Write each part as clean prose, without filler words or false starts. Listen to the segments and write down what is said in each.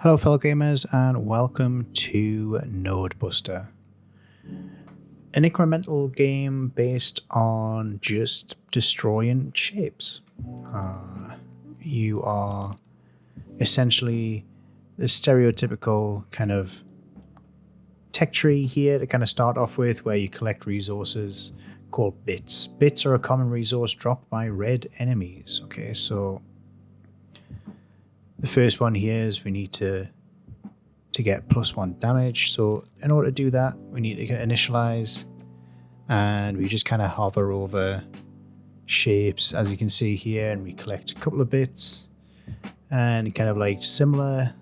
Hello fellow gamers and welcome to Nodebuster, an incremental game based on just destroying shapes. You are essentially the stereotypical kind of tech tree here to kind of start off with, where you collect resources called bits. Bits are a common resource dropped by red enemies. Okay, so the first one here is we need to get +1 damage. So in order to do that, we need to initialize, and we just kind of hover over shapes, as you can see here, and we collect a couple of bits. And kind of like similar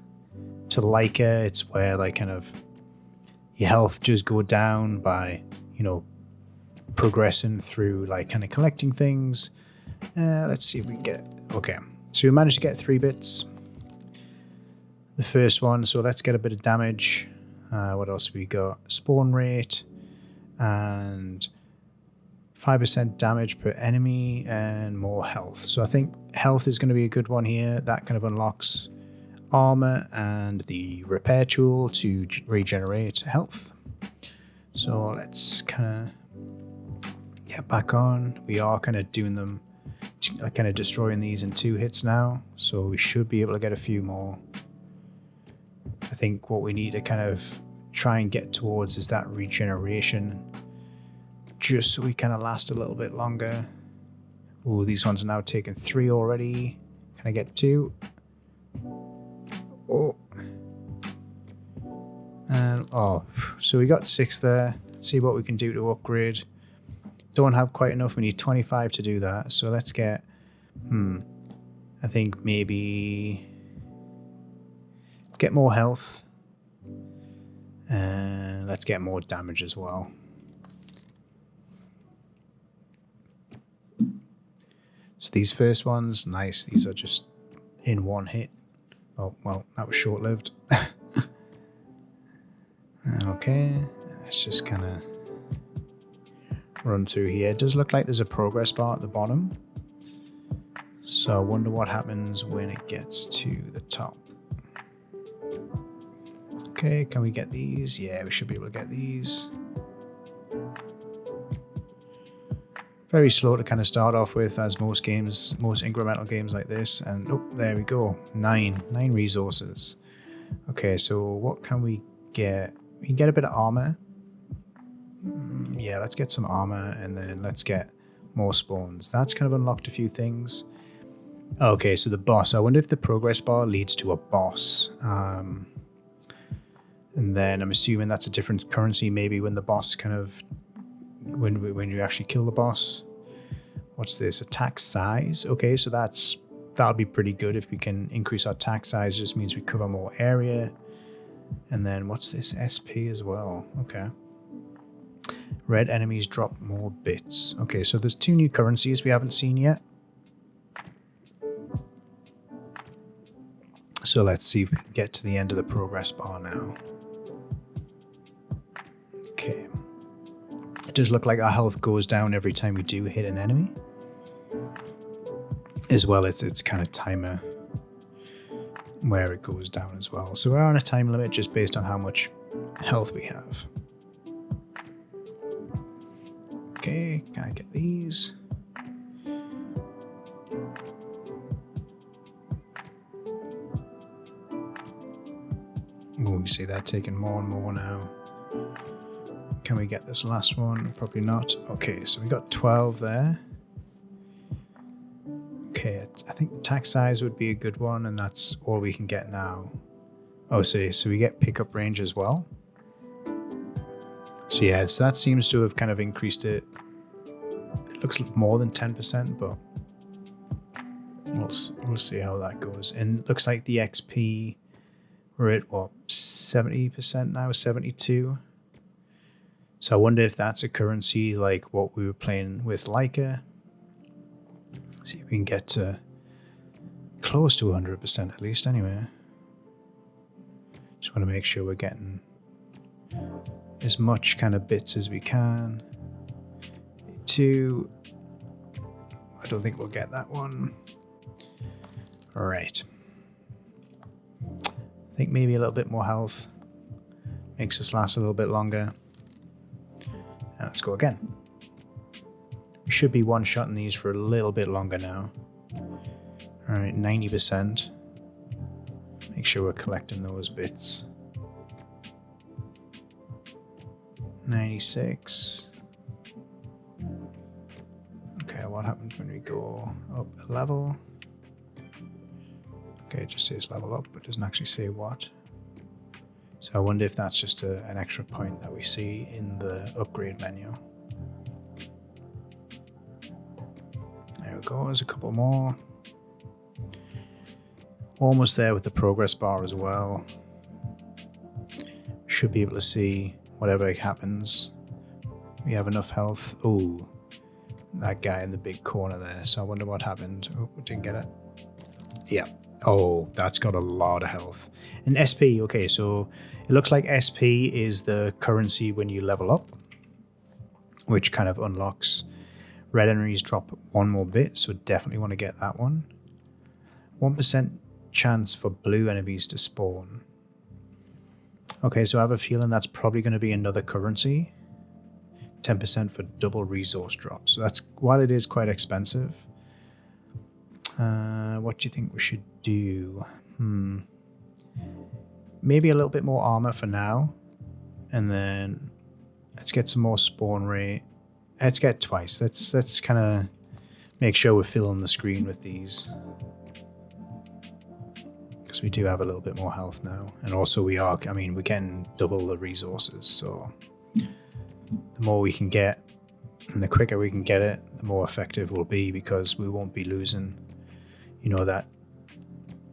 to Leica, it's where like kind of your health just go down by, progressing through like kind of collecting things. Let's see if we can get, okay. So we managed to get 3 bits. The first one, so let's get a bit of damage. What else have we got? Spawn rate and 5% damage per enemy and more health. So I think health is going to be a good one here. That kind of unlocks armor and the repair tool to regenerate health. So let's kind of get back on. We are kind of doing them, kind of destroying these in 2 hits now. So we should be able to get a few more. I think what we need to kind of try and get towards is that regeneration, just so we kind of last a little bit longer. Oh, these ones are now taking 3 already. Can I get 2? Oh. And so we got 6 there. Let's see what we can do to upgrade. Don't have quite enough. We need 25 to do that. So let's get, I think maybe get more health, and let's get more damage as well. So these first ones, nice. These are just in 1 hit. Oh, well, that was short-lived. Okay, let's just kind of run through here. It does look like there's a progress bar at the bottom. So I wonder what happens when it gets to the top. Okay, can we get these? Yeah, we should be able to get these. Very slow to kind of start off with, as most games, most incremental games like this. And oh, there we go. 9 resources. Okay, so what can we get? We can get a bit of armor. Yeah, let's get some armor, and then let's get more spawns. That's kind of unlocked a few things. Okay, so the boss. I wonder if the progress bar leads to a boss. And then I'm assuming that's a different currency, maybe when the boss kind of, when you actually kill the boss. What's this? Attack size? Okay, so that'll be pretty good if we can increase our attack size. It just means we cover more area. And then what's this? SP as well. Okay. Red enemies drop more bits. Okay, so there's 2 new currencies we haven't seen yet. So let's see if we can get to the end of the progress bar now. Okay. It does look like our health goes down every time we do hit an enemy. As well, it's kind of timer where it goes down as well. So we're on a time limit just based on how much health we have. Okay, can I get these? Oh, we see that taking more and more now. Can we get this last one? Probably not. Okay, so we got 12 there. Okay, I think attack size would be a good one, and that's all we can get now. Oh, so we get pickup range as well. So yeah, so that seems to have kind of increased it. It looks like more than 10%, but we'll see how that goes. And it looks like the XP, we're at what, 70% now, 72. So I wonder if that's a currency like what we were playing with Leica. See if we can get to close to 100% at least anyway. Just want to make sure we're getting as much kind of bits as we can. 2. I don't think we'll get that one. All right. I think maybe a little bit more health makes us last a little bit longer. And let's go again. We should be one-shotting these for a little bit longer now. All right, 90%. Make sure we're collecting those bits. 96. Okay, what happens when we go up a level? Okay, it just says level up, but doesn't actually say what. So I wonder if that's just an extra point that we see in the upgrade menu. There we go, there's a couple more. Almost there with the progress bar as well. Should be able to see whatever happens. We have enough health. Oh, that guy in the big corner there. So I wonder what happened. Oh, we didn't get it. Yeah. Oh, that's got a lot of health. And SP, okay, so it looks like SP is the currency when you level up, which kind of unlocks red enemies drop one more bit, so definitely want to get that one. 1% chance for blue enemies to spawn. Okay, so I have a feeling that's probably going to be another currency. 10% for double resource drop. So that's, while it is quite expensive, what do you think we should do? Maybe a little bit more armor for now. And then let's get some more spawn rate. Let's get twice. Let's kind of make sure we're filling the screen with these. Because we do have a little bit more health now. And also we are, I mean, we're getting double the resources. So the more we can get and the quicker we can get it, the more effective we'll be, because we won't be losing, you know, that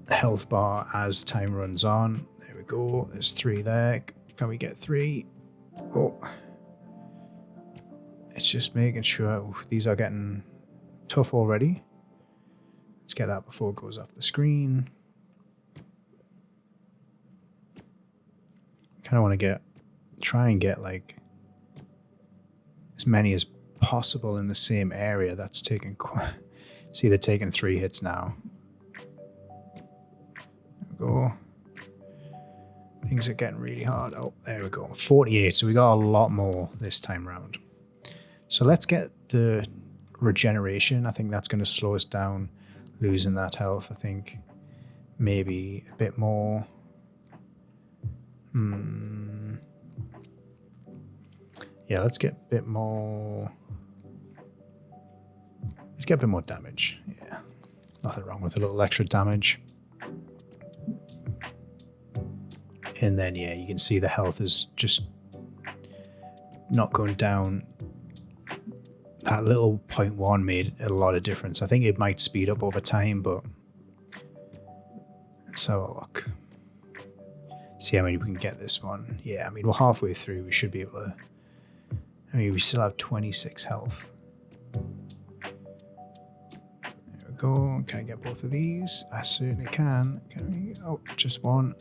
health bar as time runs on. There we go. There's 3 there. Can we get 3? Oh. It's just making sure these are getting tough already. Let's get that before it goes off the screen. Kind of want to try and get like as many as possible in the same area. That's taking see, they're taking 3 hits now. There we go. Things are getting really hard. Oh, there we go. 48. So we got a lot more this time around. So let's get the regeneration. I think that's going to slow us down, losing that health. I think maybe a bit more. Yeah, let's get a bit more. Let's get a bit more damage. Yeah, nothing wrong with a little extra damage. And then, yeah, you can see the health is just not going down. That little 0.1 made a lot of difference. I think it might speed up over time, but let's have a look. See how many we can get this one. Yeah, I mean, we're halfway through. We should be able to. I mean, we still have 26 health. There we go. Can I get both of these? I certainly can. Can we? Oh, just one.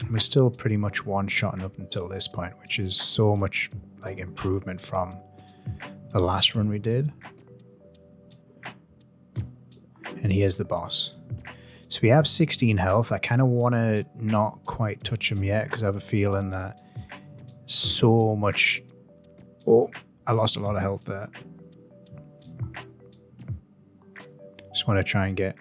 We're still pretty much one-shotting up until this point, which is so much like improvement from the last run we did. And here's the boss. So we have 16 health. I kind of want to not quite touch him yet because I have a feeling that so much... Oh, I lost a lot of health there. Just want to try and get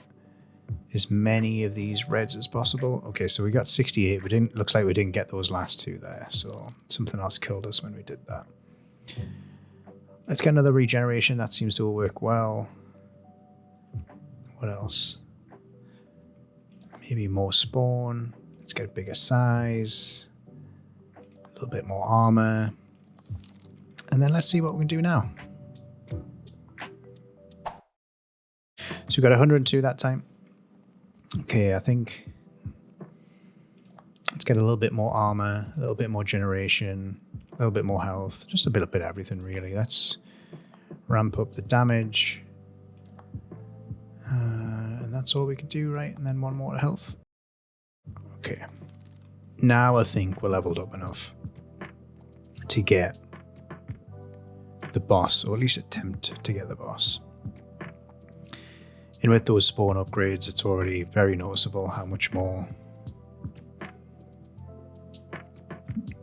as many of these reds as possible. Okay, so we got 68. Looks like we didn't get those last 2 there. So something else killed us when we did that. Let's get another regeneration. That seems to work well. What else? Maybe more spawn. Let's get a bigger size. A little bit more armor. And then let's see what we can do now. So we got 102 that time. Okay, I think let's get a little bit more armor, a little bit more generation, a little bit more health, just a bit of everything really. Let's ramp up the damage. And that's all we can do, right? And then 1 more health. Okay. Now I think we're leveled up enough to get the boss, or at least attempt to get the boss. And with those spawn upgrades, it's already very noticeable how much more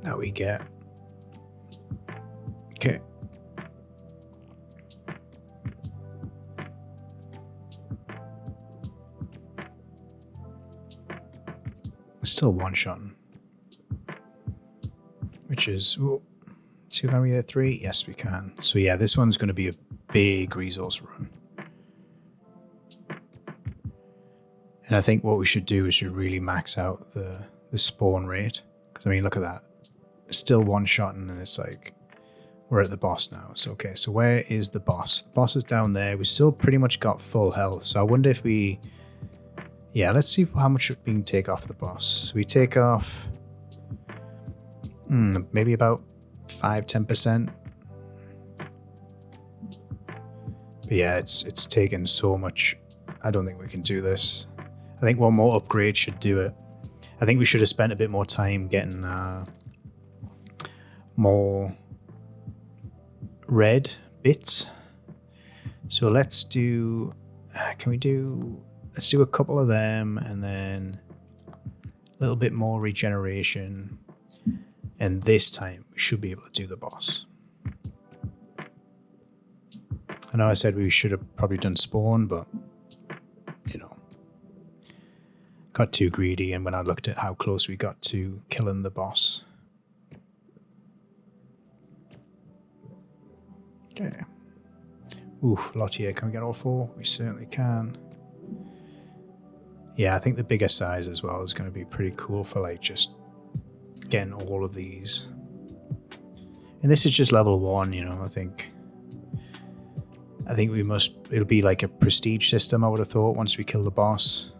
that we get. Okay. We're still one-shotting. Which is... Ooh, see, can we get 3? Yes, we can. So yeah, this one's going to be a big resource run. And I think what we should do is should really max out the spawn rate. Because, I mean, look at that. Still one-shotting, and it's like... We're at the boss now. So, okay, so where is the boss? The boss is down there. We still pretty much got full health. So I wonder if we... Yeah, let's see how much we can take off the boss. So we take off... maybe about 5-10%. But yeah, it's taken so much. I don't think we can do this. I think one more upgrade should do it. I think we should have spent a bit more time getting more red bits. So let's do... Let's do a couple of them, and then a little bit more regeneration. And this time, we should be able to do the boss. I know I said we should have probably done spawn, but, you know, got too greedy, and when I looked at how close we got to killing the boss. Okay. Oof, a lot here. Can we get all 4? We certainly can. Yeah, I think the bigger size as well is going to be pretty cool for, like, just getting all of these. And this is just level 1, you know. I think we must... It'll be like a prestige system, I would have thought, once we kill the boss.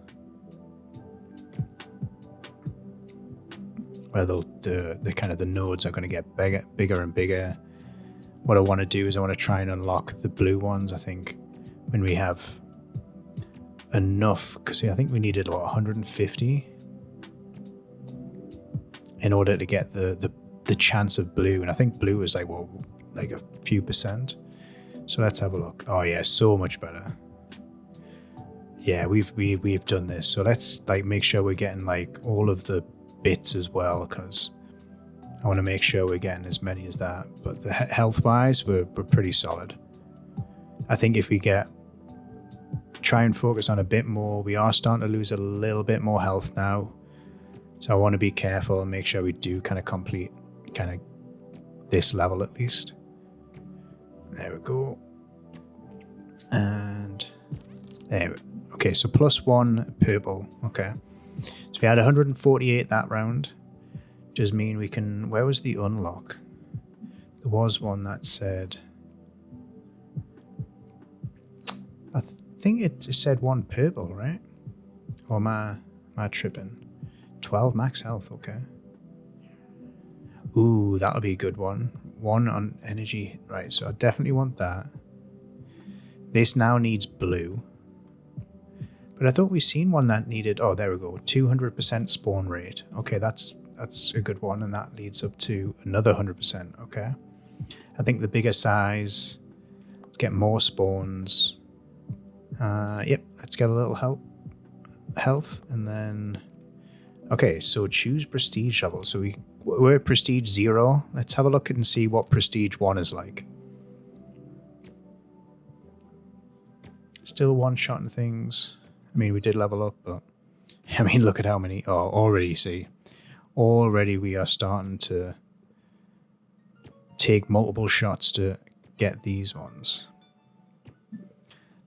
Where the kind of the nodes are going to get bigger and bigger. What I want to do is I want to try and unlock the blue ones, I think, when we have enough. Because I think we needed, what, 150? In order to get the chance of blue. And I think blue is like, well, like a few percent. So let's have a look. Oh yeah, so much better. Yeah, we've done this. So let's like make sure we're getting like all of the bits as well, because I want to make sure we're getting as many as that. But the health wise, we're pretty solid. I think if we try and focus on a bit more, we are starting to lose a little bit more health now. So I want to be careful and make sure we do kind of complete kind of this level at least. There we go. And there we go. Okay, so +1 purple. Okay. So we had 148 that round. Does mean we can... Where was the unlock? There was one that said... I think it said 1 purple, right? Or am I tripping? 12 max health, okay. Ooh, that'll be a good one. 1 on energy. Right, so I definitely want that. This now needs blue. But I thought we seen one that needed... Oh, there we go. 200% spawn rate. Okay, that's a good one, and that leads up to another 100%. Okay. I think the bigger size... Let's get more spawns. Yep, let's get a little health, and then... Okay, so choose prestige level. So we're at prestige 0. Let's have a look and see what prestige 1 is like. Still one-shotting things. I mean, we did level up, but... I mean, look at how many... Oh, already, see. Already we are starting to take multiple shots to get these ones.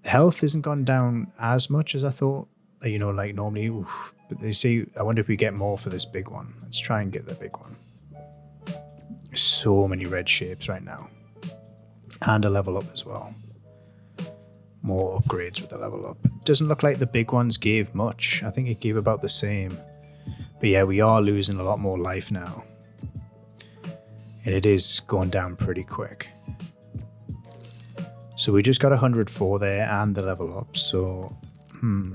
The health isn't gone down as much as I thought. You know, like normally... Oof. But they say, I wonder if we get more for this big one. Let's try and get the big one. So many red shapes right now. And a level up as well. More upgrades with the level up. It doesn't look like the big ones gave much. I think it gave about the same. But yeah, we are losing a lot more life now. And it is going down pretty quick. So we just got 104 there and the level up. So...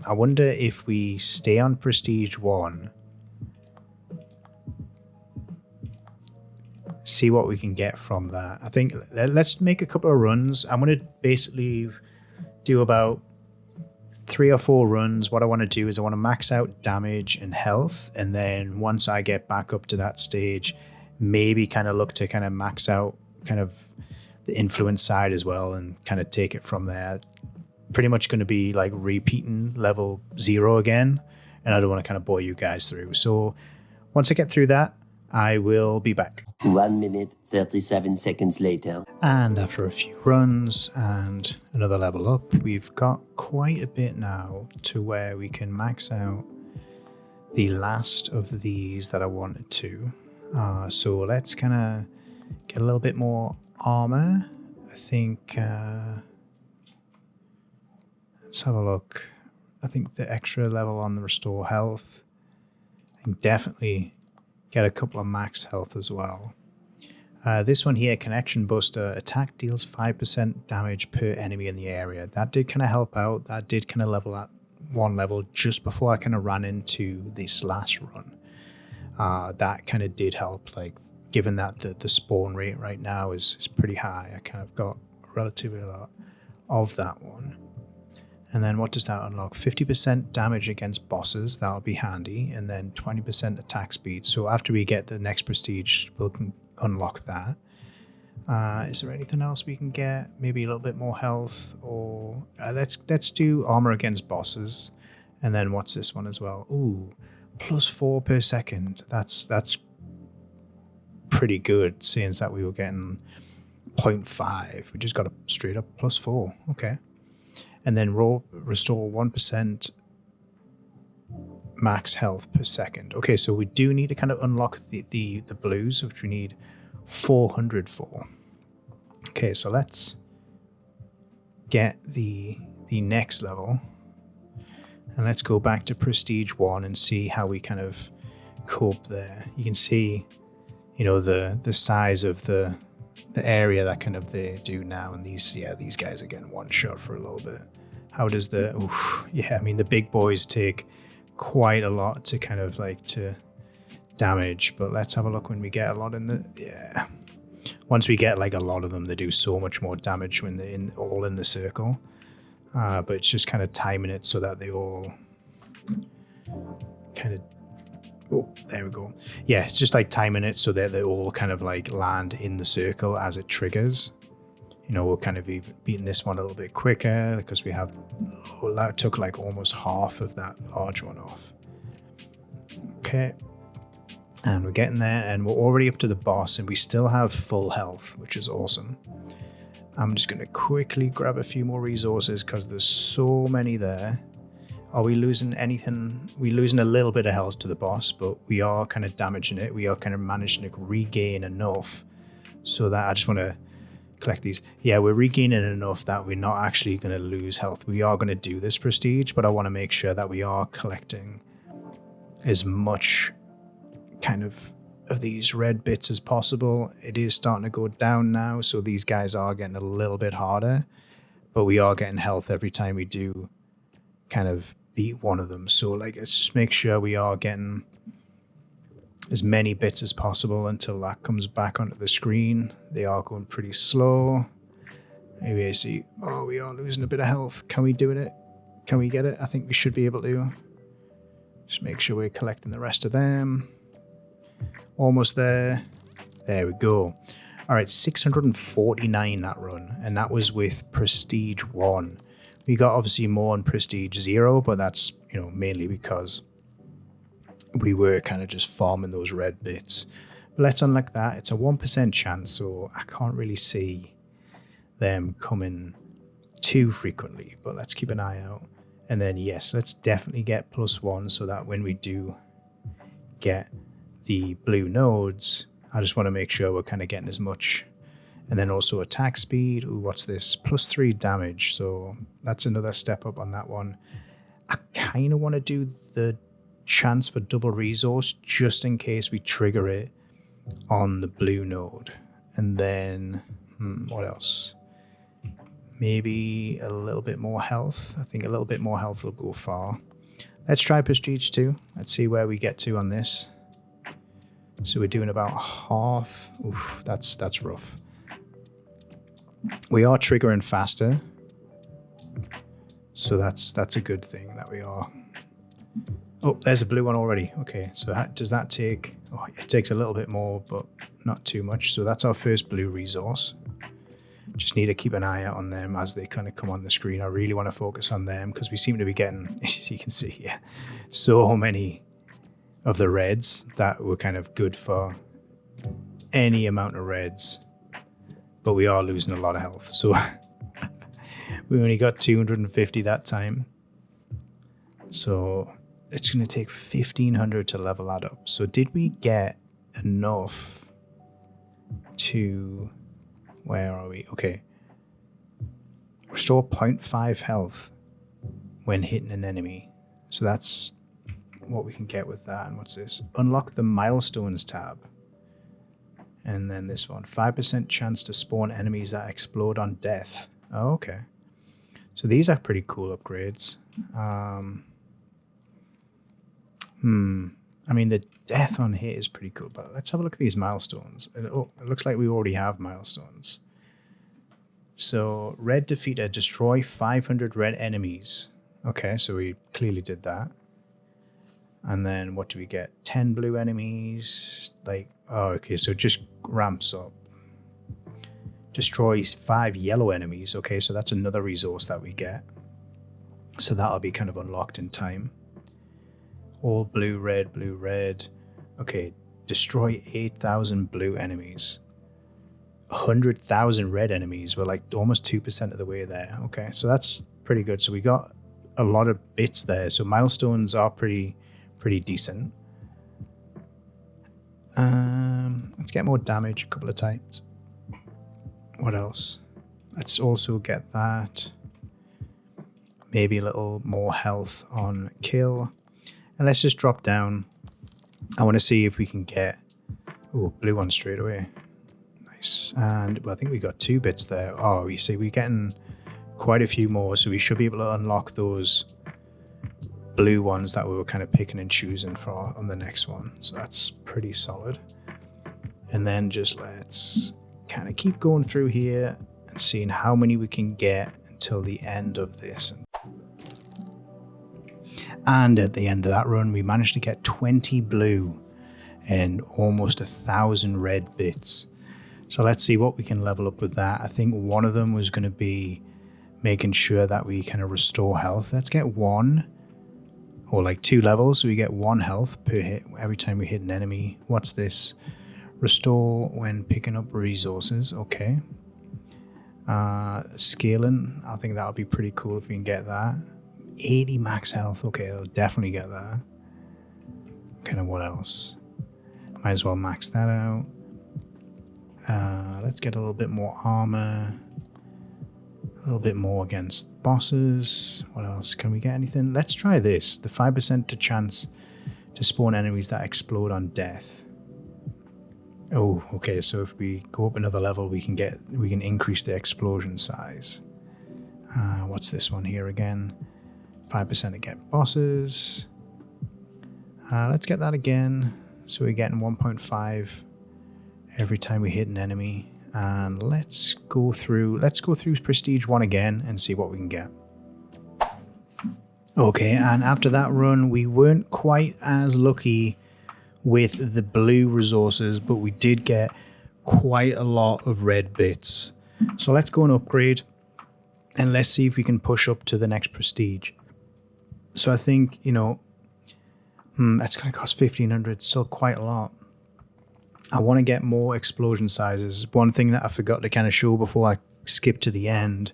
I wonder if we stay on prestige 1, see what we can get from that. I think let's make a couple of runs. I'm going to basically do about 3 or 4 runs, what I want to do is I want to max out damage and health. And then once I get back up to that stage, maybe kind of look to kind of max out kind of the influence side as well and kind of take it from there. Pretty much going to be like repeating level 0 again. And I don't want to kind of bore you guys through. So once I get through that, I will be back. 1 minute, 37 seconds later. And after a few runs and another level up, we've got quite a bit now to where we can max out the last of these that I wanted to. So let's kind of get a little bit more armor. I think, let's have a look. I think the extra level on the restore health. I think definitely get a couple of max health as well. This one here, Connection Buster, attack deals 5% damage per enemy in the area. That did kind of help out. That did kind of level at 1 level just before I kind of ran into this last run. That kind of did help, like given that the spawn rate right now is pretty high. I kind of got relatively a lot of that one. And then what does that unlock? 50% damage against bosses, that'll be handy. And then 20% attack speed. So after we get the next prestige, we'll unlock that. Is there anything else we can get? Maybe a little bit more health, or let's do armor against bosses. And then what's this one as well? Ooh, +4 per second. That's pretty good, seeing that we were getting 0.5. We just got a straight up +4. Okay. And then restore 1% max health per second. Okay, so we do need to kind of unlock the blues, which we need 400 for. Okay, so let's get the next level. And let's go back to Prestige 1 and see how we kind of cope there. You can see, you know, the size of the area that kind of they do now. And these guys are getting one shot for a little bit. How does I mean, the big boys take quite a lot to kind of like to damage, but let's have a look when we get a lot once we get like a lot of them, they do so much more damage when they're all in the circle. But it's just kind of timing it so that they all kind of, oh, there we go. Yeah, it's just like timing it so that they all kind of like land in the circle as it triggers. You know, we're kind of even beating this one a little bit quicker because we have, that took like almost half of that large one off. Okay. And we're getting there and we're already up to the boss and we still have full health, which is awesome. I'm just going to quickly grab a few more resources because there's so many there. Are we losing anything? We're losing a little bit of health to the boss, but we are kind of damaging it. We are kind of managing to regain enough so that I just want to collect these. Yeah, we're regaining enough that we're not actually going to lose health. We are going to do this prestige, but I want to make sure that we are collecting as much kind of these red bits as possible. It is starting to go down now, so these guys are getting a little bit harder, but we are getting health every time we do kind of beat one of them. So like, let's just make sure we are getting as many bits as possible until that comes back onto the screen. They are going pretty slow. Maybe I see, oh, we are losing a bit of health. Can we do it? Can we get it? I think we should be able to. Just make sure we're collecting the rest of them. Almost there. There we go. All right, 649 that run, and that was with Prestige 1. We got obviously more on Prestige 0, but that's, you know, mainly because we were kind of just farming those red bits. But let's unlock that. It's a 1% chance, so I can't really see them coming too frequently, but let's keep an eye out. And then, yes, let's definitely get +1 so that when we do get the blue nodes, I just want to make sure we're kind of getting as much. And then also attack speed. Ooh, what's this? +3 damage. So that's another step up on that one. I kind of want to do the chance for double resource just in case we trigger it on the blue node. And then, what else? Maybe a little bit more health. I think a little bit more health will go far. Let's try Prestige 2. Let's see where we get to on this. So we're doing about half. Oof, that's rough. We are triggering faster. So that's a good thing that we are. Oh, there's a blue one already. Okay, so does that take... Oh, it takes a little bit more, but not too much. So that's our first blue resource. Just need to keep an eye out on them as they kind of come on the screen. I really want to focus on them because we seem to be getting, as you can see here, so many of the reds that were kind of good for any amount of reds. But we are losing a lot of health. So we only got 250 that time. So it's going to take 1,500 to level that up. So did we get enough to... Where are we? Okay. Restore 0.5 health when hitting an enemy. So that's what we can get with that. And what's this? Unlock the milestones tab. And then this one. 5% chance to spawn enemies that explode on death. Oh, okay. So these are pretty cool upgrades. I mean, the death on hit is pretty cool, but let's have a look at these milestones. Oh, it looks like we already have milestones. So, red defeater, destroy 500 red enemies. Okay, so we clearly did that. And then what do we get? 10 blue enemies. Like, oh, okay, so it just ramps up. Destroys 5 yellow enemies. Okay, so that's another resource that we get. So that'll be kind of unlocked in time. All blue, red, blue, red. Okay, destroy 8,000 blue enemies. 100,000 red enemies. We're like almost 2% of the way there. Okay, so that's pretty good. So we got a lot of bits there. So milestones are pretty decent. Let's get more damage a couple of times. What else? Let's also get that. Maybe a little more health on kill. And let's just drop down. I want to see if we can get... Oh, blue one straight away. Nice. And well, I think we got 2 bits there. Oh, you see, we're getting quite a few more. So we should be able to unlock those blue ones that we were kind of picking and choosing for on the next one. So that's pretty solid. And then just let's kind of keep going through here and seeing how many we can get until the end of this. And at the end of that run, we managed to get 20 blue and almost 1,000 red bits. So let's see what we can level up with that. I think one of them was going to be making sure that we kind of restore health. Let's get 1 or like 2 levels. So we get 1 health per hit every time we hit an enemy. What's this? Restore when picking up resources. Okay. Scaling. I think that would be pretty cool if we can get that. 80 max health. Okay, I'll definitely get that. Kind of what else? Might as well max that out. Let's get a little bit more armor. A little bit more against bosses. What else? Can we get anything? Let's try this. The 5% to chance to spawn enemies that explode on death. Oh, okay. So if we go up another level, we can increase the explosion size. What's this one here again? 5% to get bosses. Let's get that again. So we're getting 1.5 every time we hit an enemy. And let's go through Prestige 1 again and see what we can get. Okay, and after that run, we weren't quite as lucky with the blue resources, but we did get quite a lot of red bits. So let's go and upgrade. And let's see if we can push up to the next Prestige. So I think, that's going to cost 1,500, still quite a lot. I want to get more explosion sizes. One thing that I forgot to kind of show before I skipped to the end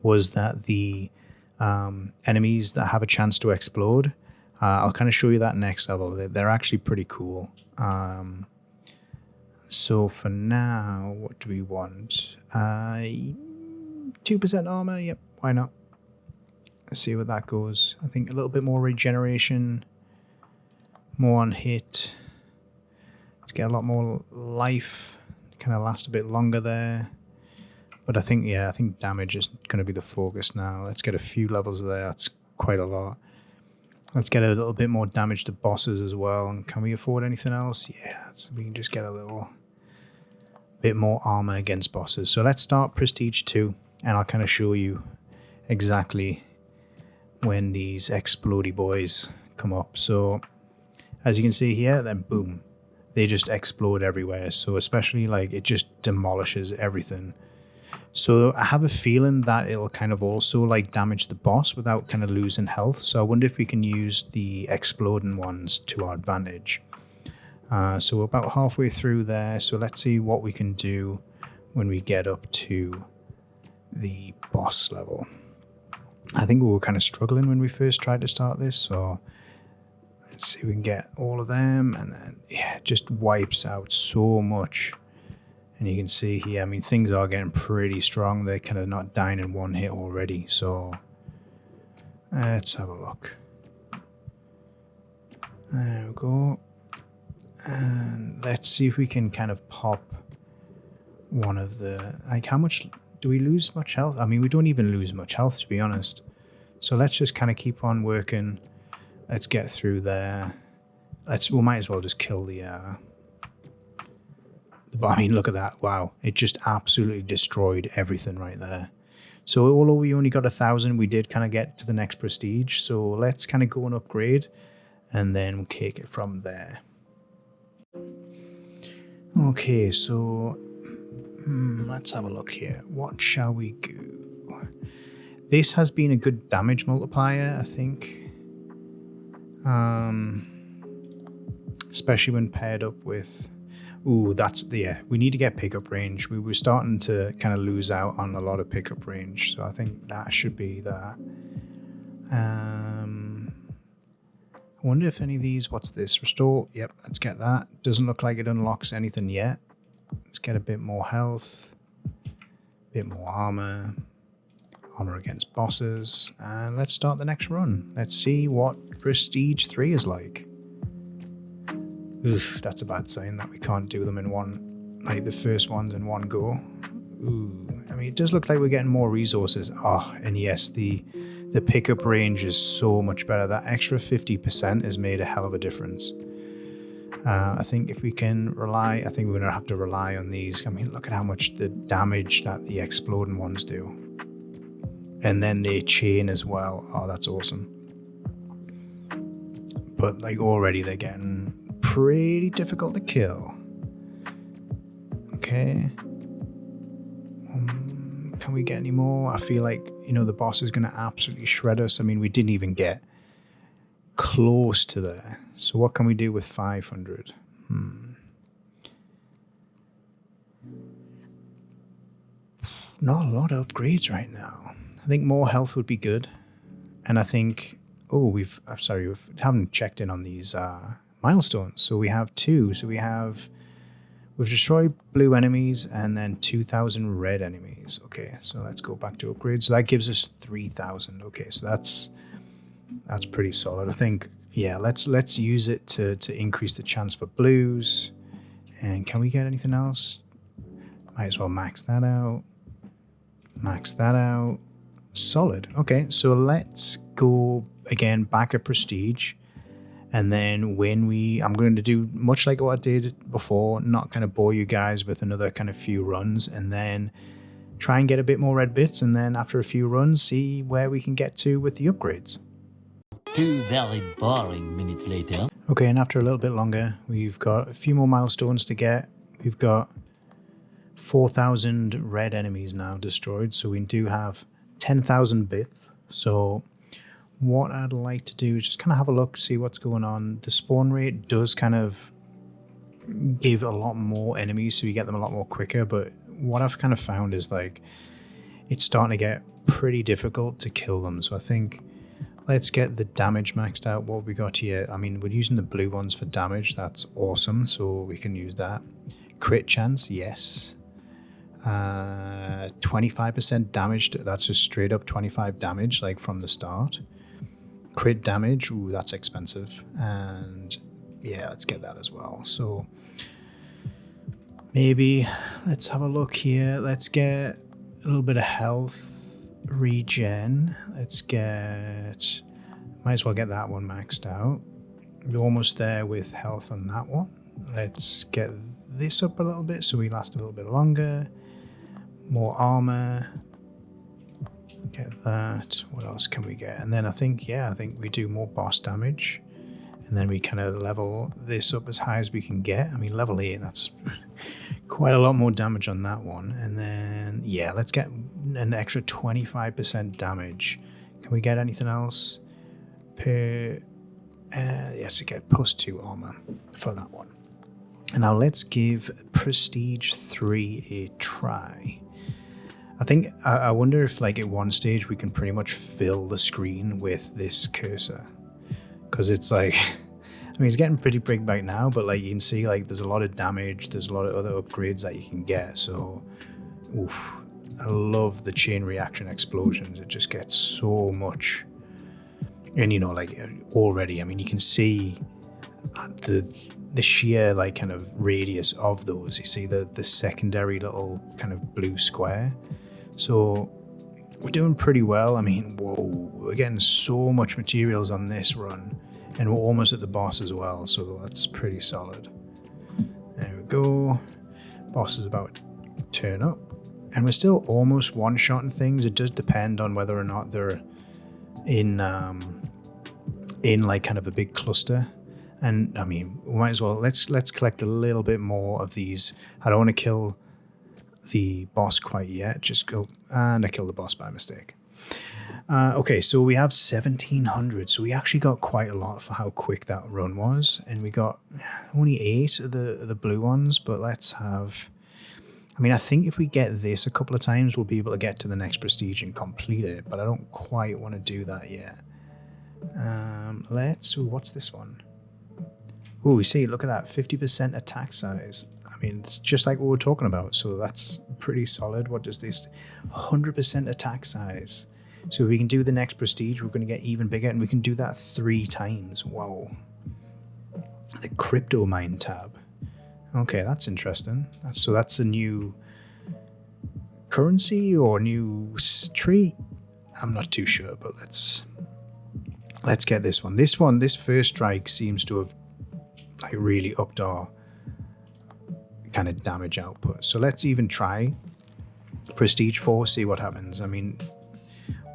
was that the enemies that have a chance to explode, I'll kind of show you that next level. They're actually pretty cool. So for now, what do we want? 2% armor, yep, why not? Let's see where that goes. I think a little bit more regeneration, more on hit. Let's get a lot more life, kind of last a bit longer there. But I think damage is going to be the focus now. Let's get a few levels there. That's quite a lot. Let's get a little bit more damage to bosses as well. And can we afford anything else? Yeah, we can just get a little bit more armor against bosses. So let's start Prestige 2, and I'll kind of show you exactly when these explodey boys come up. So as you can see here, then boom, they just explode everywhere. So especially like it just demolishes everything. So I have a feeling that it'll kind of also like damage the boss without kind of losing health. So I wonder if we can use the exploding ones to our advantage. So we're about halfway through there. So let's see what we can do when we get up to the boss level. I think we were kind of struggling when we first tried to start this. So let's see if we can get all of them. And then, yeah, it just wipes out so much. And you can see here, I mean, things are getting pretty strong. They're kind of not dying in one hit already. So let's have a look. There we go. And let's see if we can kind of pop one of the... Like, how much... Do we lose much health? I mean, we don't even lose much health, to be honest. So let's just kind of keep on working. Let's get through there. We might as well just kill the I mean, look at that. Wow. It just absolutely destroyed everything right there. So although we only got 1,000, we did kind of get to the next prestige. So let's kind of go and upgrade and then we'll take it from there. Okay, so let's have a look here. What shall we do? This has been a good damage multiplier, I think. Especially when paired up with... Ooh, that's... Yeah, we need to get pickup range. We were starting to kind of lose out on a lot of pickup range. So I think that should be that. I wonder if any of these... What's this? Restore. Yep, let's get that. Doesn't look like it unlocks anything yet. Let's get a bit more health. A bit more armor. Armor against bosses. And let's start the next run. Let's see what Prestige 3 is like. Oof, that's a bad sign that we can't do them in one, like the first ones in one go. Ooh, I mean, it does look like we're getting more resources. Oh, and yes, the pickup range is so much better. That extra 50% has made a hell of a difference. I think if we can rely, I think we're going to have to rely on these. I mean, look at how much the damage that the exploding ones do. And then they chain as well. Oh, that's awesome. But like already they're getting pretty difficult to kill. Okay. Can we get any more? I feel like, you know, the boss is going to absolutely shred us. I mean, we didn't even get close to there. So what can we do with 500? Not a lot of upgrades right now. I think more health would be good. And I think... Oh, we haven't checked in on these milestones. So we have 2. So we've destroyed blue enemies and then 2,000 red enemies. Okay, so let's go back to upgrade. So that gives us 3,000. Okay, so that's pretty solid. I think, yeah, let's use it to increase the chance for blues. And can we get anything else? Might as well max that out. Max that out. Solid. Okay, so let's go again back at prestige. And then I'm going to do much like what I did before, not kind of bore you guys with another kind of few runs, and then try and get a bit more red bits, and then after a few runs, see where we can get to with the upgrades. 2 very boring minutes later. Okay, and after a little bit longer, we've got a few more milestones to get. We've got 4,000 red enemies now destroyed, so we do have 10,000 bits. So what I'd like to do is just kind of have a look, see what's going on. The spawn rate does kind of give a lot more enemies, so you get them a lot more quicker, but what I've kind of found is like it's starting to get pretty difficult to kill them. So I think let's get the damage maxed out. What have we got here? I mean, we're using the blue ones for damage. That's awesome, so we can use that. Crit chance, yes. 25% damage. That's just straight up 25 damage, like from the start. Crit damage, ooh, that's expensive. And yeah, let's get that as well. So maybe let's have a look here. Let's get a little bit of health regen. Let's get, might as well get that one maxed out. We're almost there with health on that one. Let's get this up a little bit so we last a little bit longer. More armor. Get that. What else can we get? And then I think we do more boss damage. And then we kind of level this up as high as we can get. I mean, level 8, that's quite a lot more damage on that one. And then, yeah, let's get an extra 25% damage. Can we get anything else? Yes, to get +2 armor for that one. And now let's give Prestige 3 a try. I wonder if like at one stage we can pretty much fill the screen with this cursor. Because it's like, I mean, it's getting pretty big right now, but like you can see like there's a lot of damage, there's a lot of other upgrades that you can get. So, oof, I love the chain reaction explosions. It just gets so much. And you know, like already, I mean, you can see the sheer like kind of radius of those. You see the secondary little kind of blue square. So we're doing pretty well. I mean, whoa, we're getting so much materials on this run, and we're almost at the boss as well, so that's pretty solid. There we go. Boss is about to turn up, and we're still almost one-shotting things. It does depend on whether or not they're in like kind of a big cluster. And I mean, we might as well let's collect a little bit more of these. I don't want to kill the boss quite yet. Just go, and I killed the boss by mistake. Okay, so we have 1700. So we actually got quite a lot for how quick that run was, and we got only 8 of the blue ones. But let's have. I mean, I think if we get this a couple of times, we'll be able to get to the next prestige and complete it. But I don't quite want to do that yet. What's this one? Oh, we see. Look at that, 50% attack size. I mean, it's just like what we're talking about, so that's pretty solid. What does this? 100% attack size. So if we can do the next prestige, we're going to get even bigger, and we can do that 3 times. Wow. The crypto mine tab. Okay, that's interesting. That's a new currency or new tree. I'm not too sure, but let's get this one. This first strike seems to have like really upped our kind of damage output. So let's even try Prestige 4, see what happens. I mean,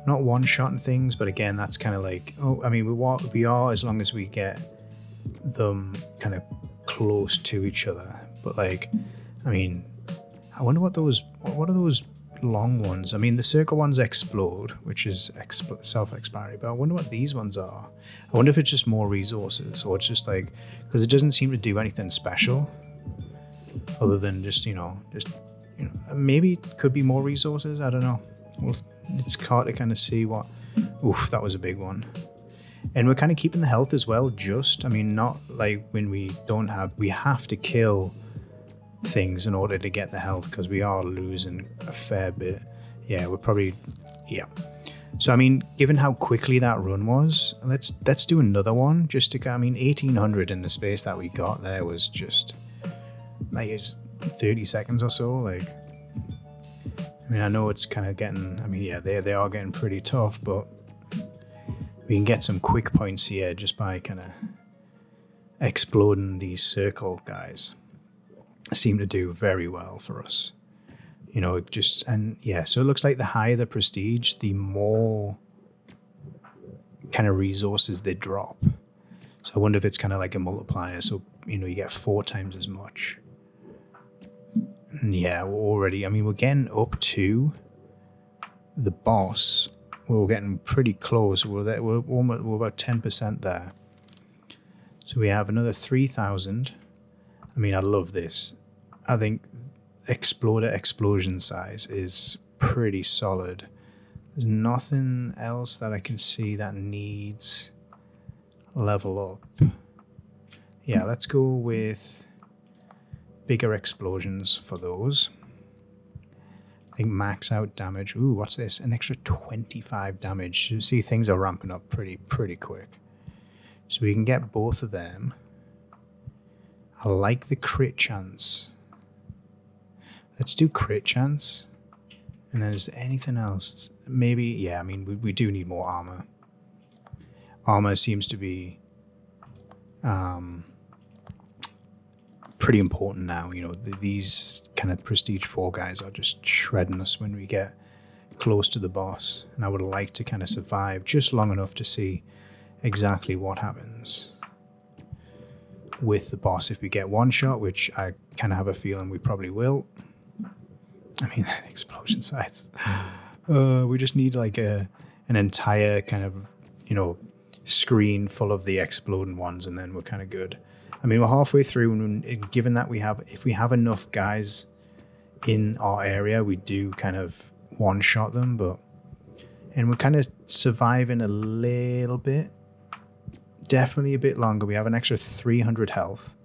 not one-shotting things, but again, that's kind of like, oh, I mean, we are as long as we get them kind of close to each other. But like, I mean, I wonder what are those long ones? I mean, the circle ones explode, which is self-explanatory, but I wonder what these ones are. I wonder if it's just more resources, or it's just like, because it doesn't seem to do anything special other than just maybe it could be more resources. I don't know. Well, it's hard to kind of see what. Oof, that was a big one. And we're kind of keeping the health as well. I mean, not like when we have to kill things in order to get the health, because we are losing a fair bit. Yeah, so I mean, given how quickly that run was, let's do another one just to, I mean, 1800 in the space that we got there was just like 30 seconds or so. Like, I mean, I know it's kind of getting, I mean, yeah, they are getting pretty tough, but we can get some quick points here just by kind of exploding these circle guys. Seem to do very well for us, you know. So it looks like the higher the prestige, the more kind of resources they drop. So I wonder if it's kind of like a multiplier, so you know, you get 4 times as much. And yeah, we're getting up to the boss. We're getting pretty close. We're about 10% there. So we have another 3,000. I mean, I love this. I think explosion size is pretty solid. There's nothing else that I can see that needs level up. Yeah, let's go with bigger explosions for those. I think max out damage. Ooh, what's this? An extra 25 damage. You see, things are ramping up pretty quick. So we can get both of them. I like the crit chance. Let's do crit chance. And then is there anything else? Maybe, yeah, I mean, we do need more armor. Armor seems to be pretty important now. You know, these kind of Prestige 4 guys are just shredding us when we get close to the boss, and I would like to kind of survive just long enough to see exactly what happens with the boss if we get one shot, which I kind of have a feeling we probably will. I mean, explosion sites. We just need like an entire kind of, screen full of the exploding ones, and then we're kind of good. I mean, we're halfway through, and given that if we have enough guys in our area, we do kind of one-shot them, and we're kind of surviving a little bit. Definitely a bit longer. We have an extra 300 health.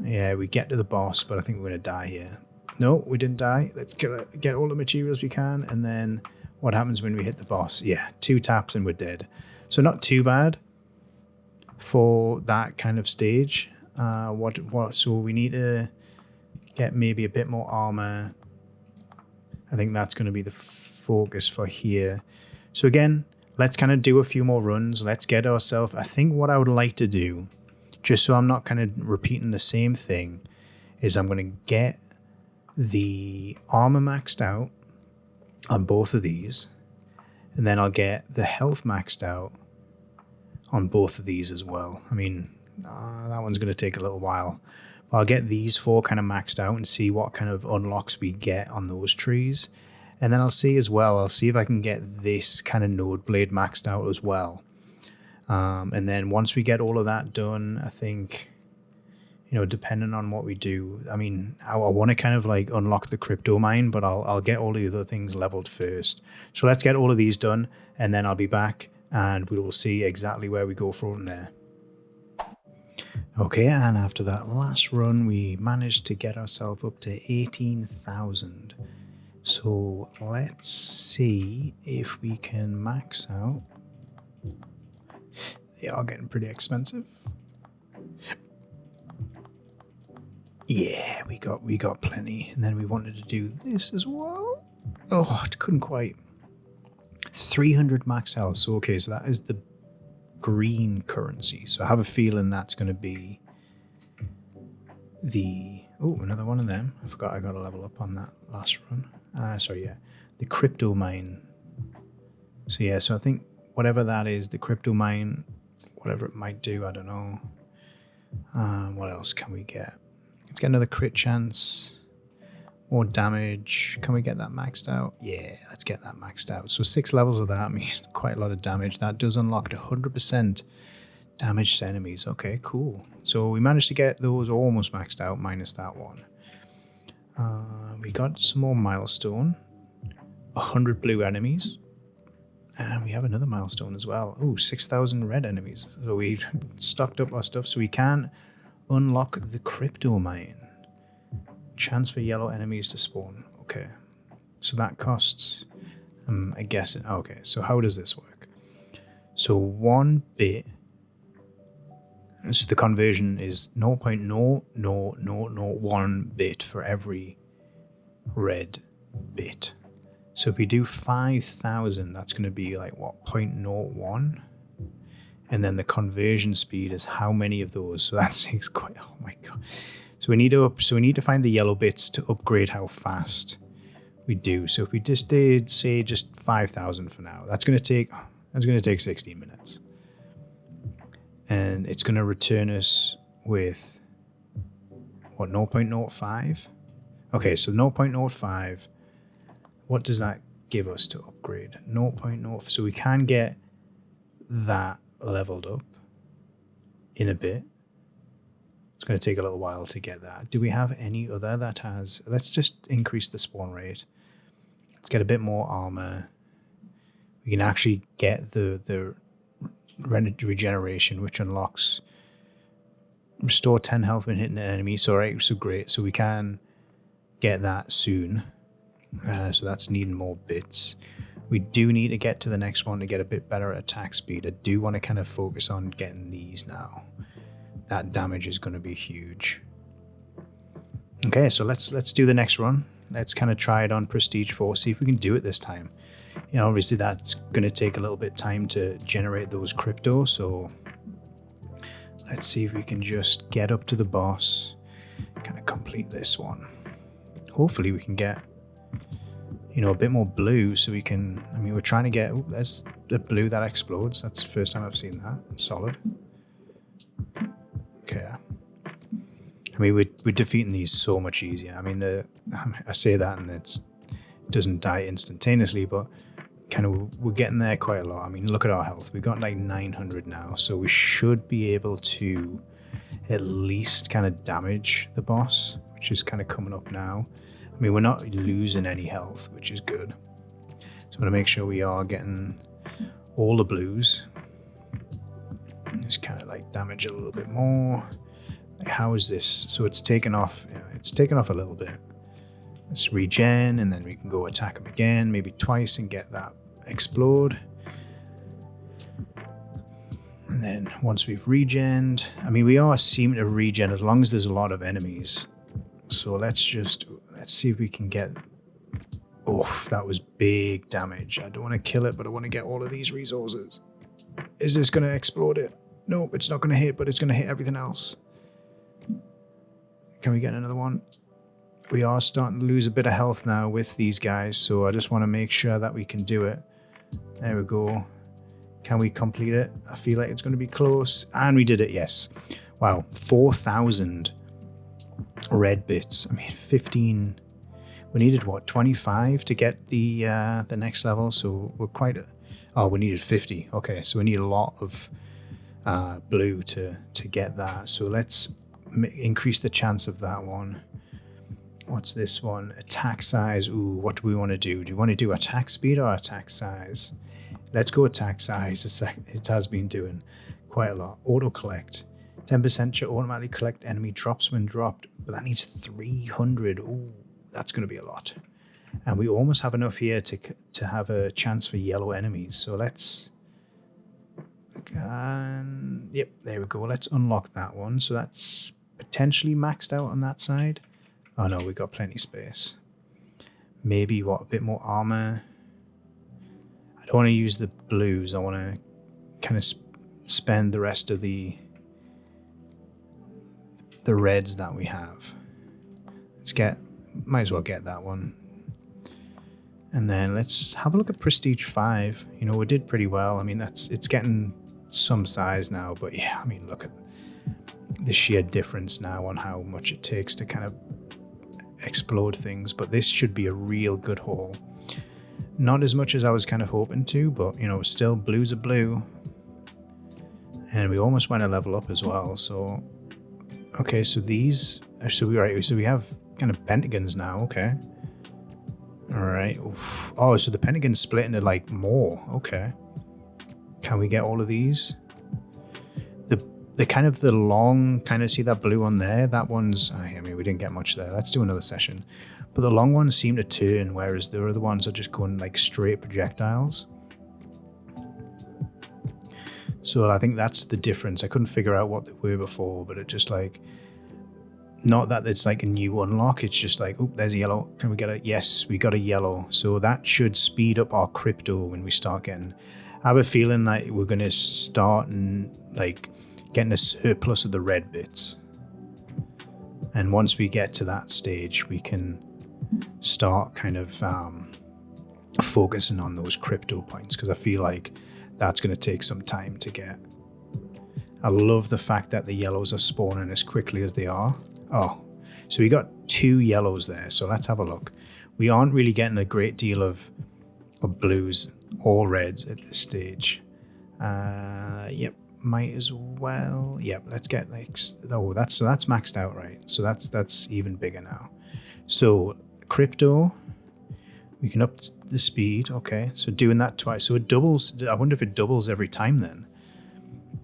Yeah, we get to the boss, but I think we're going to die here. No, we didn't die. Let's get all the materials we can, and then what happens when we hit the boss? Yeah, 2 taps and we're dead. So not too bad for that kind of stage. So we need to get maybe a bit more armor. I think that's going to be the focus for here. So again, let's kind of do a few more runs. Let's get ourselves... I think what I would like to do, just so I'm not kind of repeating the same thing, is I'm going to get the armor maxed out on both of these, and then I'll get the health maxed out on both of these as well. I mean, that one's going to take a little while. But I'll get these 4 kind of maxed out and see what kind of unlocks we get on those trees. And then I'll see if I can get this kind of node blade maxed out as well. And then once we get all of that done, I think, depending on what we do, I mean, I want to kind of like unlock the crypto mine, but I'll get all the other things leveled first. So let's get all of these done, and then I'll be back and we will see exactly where we go from there. Okay, and after that last run, we managed to get ourselves up to 18,000. So let's see if we can max out. They are getting pretty expensive. Yeah, we got plenty. And then we wanted to do this as well. Oh, it couldn't quite. 300 max health. So okay, so that is the green currency. So I have a feeling that's going to be the... Oh, another one of them. I forgot I got a level up on that last run. The crypto mine. So I think whatever that is, the crypto mine, whatever it might do, I don't know. What else can we get? Let's get another crit chance. More damage. Can we get that maxed out? Yeah, let's get that maxed out. So 6 levels of that means quite a lot of damage. That does unlock 100% damage to enemies. Okay, cool. So we managed to get those almost maxed out, minus that one. We got some more milestone. 100 blue enemies. And we have another milestone as well. Oh, 6,000 red enemies. So we stocked up our stuff so we can unlock the crypto mine. Chance for yellow enemies to spawn. Okay. So that costs, I guess. Okay, so how does this work? So 1 bit. So the conversion is 0.0001 bit for every red bit. So if we do 5,000, that's going to be like what, 0.01? And then the conversion speed is how many of those? So that's quite, oh my god. So we need to find the yellow bits to upgrade how fast we do. So if we just did say just 5,000 for now, that's going to take 16 minutes. And it's going to return us with what, 0.05? Okay, so 0.05. What does that give us to upgrade? 0.0. So we can get that leveled up in a bit. It's going to take a little while to get that. Do we have any other that has... Let's just increase the spawn rate. Let's get a bit more armor. We can actually get the regeneration, which unlocks... Restore 10 health when hitting an enemy. So, right, so great. So we can get that soon. So that's needing more bits. We do need to get to the next one to get a bit better at attack speed. I do want to kind of focus on getting these now. That damage is going to be huge. Okay, so let's do the next run. Let's kind of try it on Prestige 4, see if we can do it this time. You know, obviously that's going to take a little bit of time to generate those crypto, so let's see if we can just get up to the boss, kind of complete this one. Hopefully we can get, a bit more blue so we can, we're trying to get, there's the blue that explodes. That's the first time I've seen that. Solid. Okay. We're defeating these so much easier. I say that and it doesn't die instantaneously, but kind of we're getting there quite a lot. Look at our health. We've got like 900 now, so we should be able to at least kind of damage the boss, which is kind of coming up now. We're not losing any health, which is good. So I want to make sure we are getting all the blues. Just kind of like damage a little bit more. Like, how is this? So it's taken off. Yeah, it's taken off a little bit. Let's regen, and then we can go attack him again, maybe twice, and get that explode. And then once we've regened, we are seeming to regen as long as there's a lot of enemies. So let's see if we can get. Oh, that was big damage. I don't want to kill it, but I want to get all of these resources. Is this going to explode it? Nope, it's not going to hit, but it's going to hit everything else. Can we get another one? We are starting to lose a bit of health now with these guys, so I just want to make sure that we can do it. There we go. Can we complete it? I feel like it's going to be close. And we did it, yes. Wow, 4,000 red bits. 15. We needed, 25 to get the next level, so we're quite... we needed 50. Okay, so we need a lot of blue to get that. So let's increase the chance of that one. What's this one? Attack size. Ooh, what do we want to do? Do you want to do attack speed or attack size? Let's go attack size. It has been doing quite a lot. Auto collect. 10% should automatically collect enemy drops when dropped, but that needs 300. Ooh, that's going to be a lot. And we almost have enough here to have a chance for yellow enemies. So let's... yep, there we go. Let's unlock that one. So that's potentially maxed out on that side. Oh no, we've got plenty of space. Maybe, a bit more armor. I don't want to use the blues. I want to kind of spend the rest of the reds that we have. Might as well get that one. And then let's have a look at Prestige 5. We did pretty well. It's getting some size now, but yeah, look at the sheer difference now on how much it takes to kind of explode things. But this should be a real good haul. Not as much as I was kind of hoping to, but still blues are blue. And we almost went a level up as well. So okay, so these so we have kind of pentagons now. Okay. All right. Oof. Oh, so the pentagon's split into like more. Okay. Can we get all of these? The kind of the long, kind of see that blue one there? That one's, we didn't get much there. Let's do another session. But the long ones seem to turn, whereas the other ones are just going like straight projectiles. So I think that's the difference. I couldn't figure out what they were before, but it just like, not that it's like a new unlock. It's just like, oh, there's a yellow. Can we get a, yes, we got a yellow. So that should speed up our crypto when we start getting, I have a feeling like we're going to start and like getting a surplus of the red bits. And once we get to that stage, we can start kind of focusing on those crypto points, because I feel like that's going to take some time to get. I love the fact that the yellows are spawning as quickly as they are. Oh, so we got 2 yellows there. So let's have a look. We aren't really getting a great deal of blues or reds at this stage. Yep, might as well. Yep, let's get like, oh, that's maxed out, right? So that's even bigger now. So crypto, we can up the speed. Okay, so doing that twice, so it doubles. I wonder if it doubles every time then.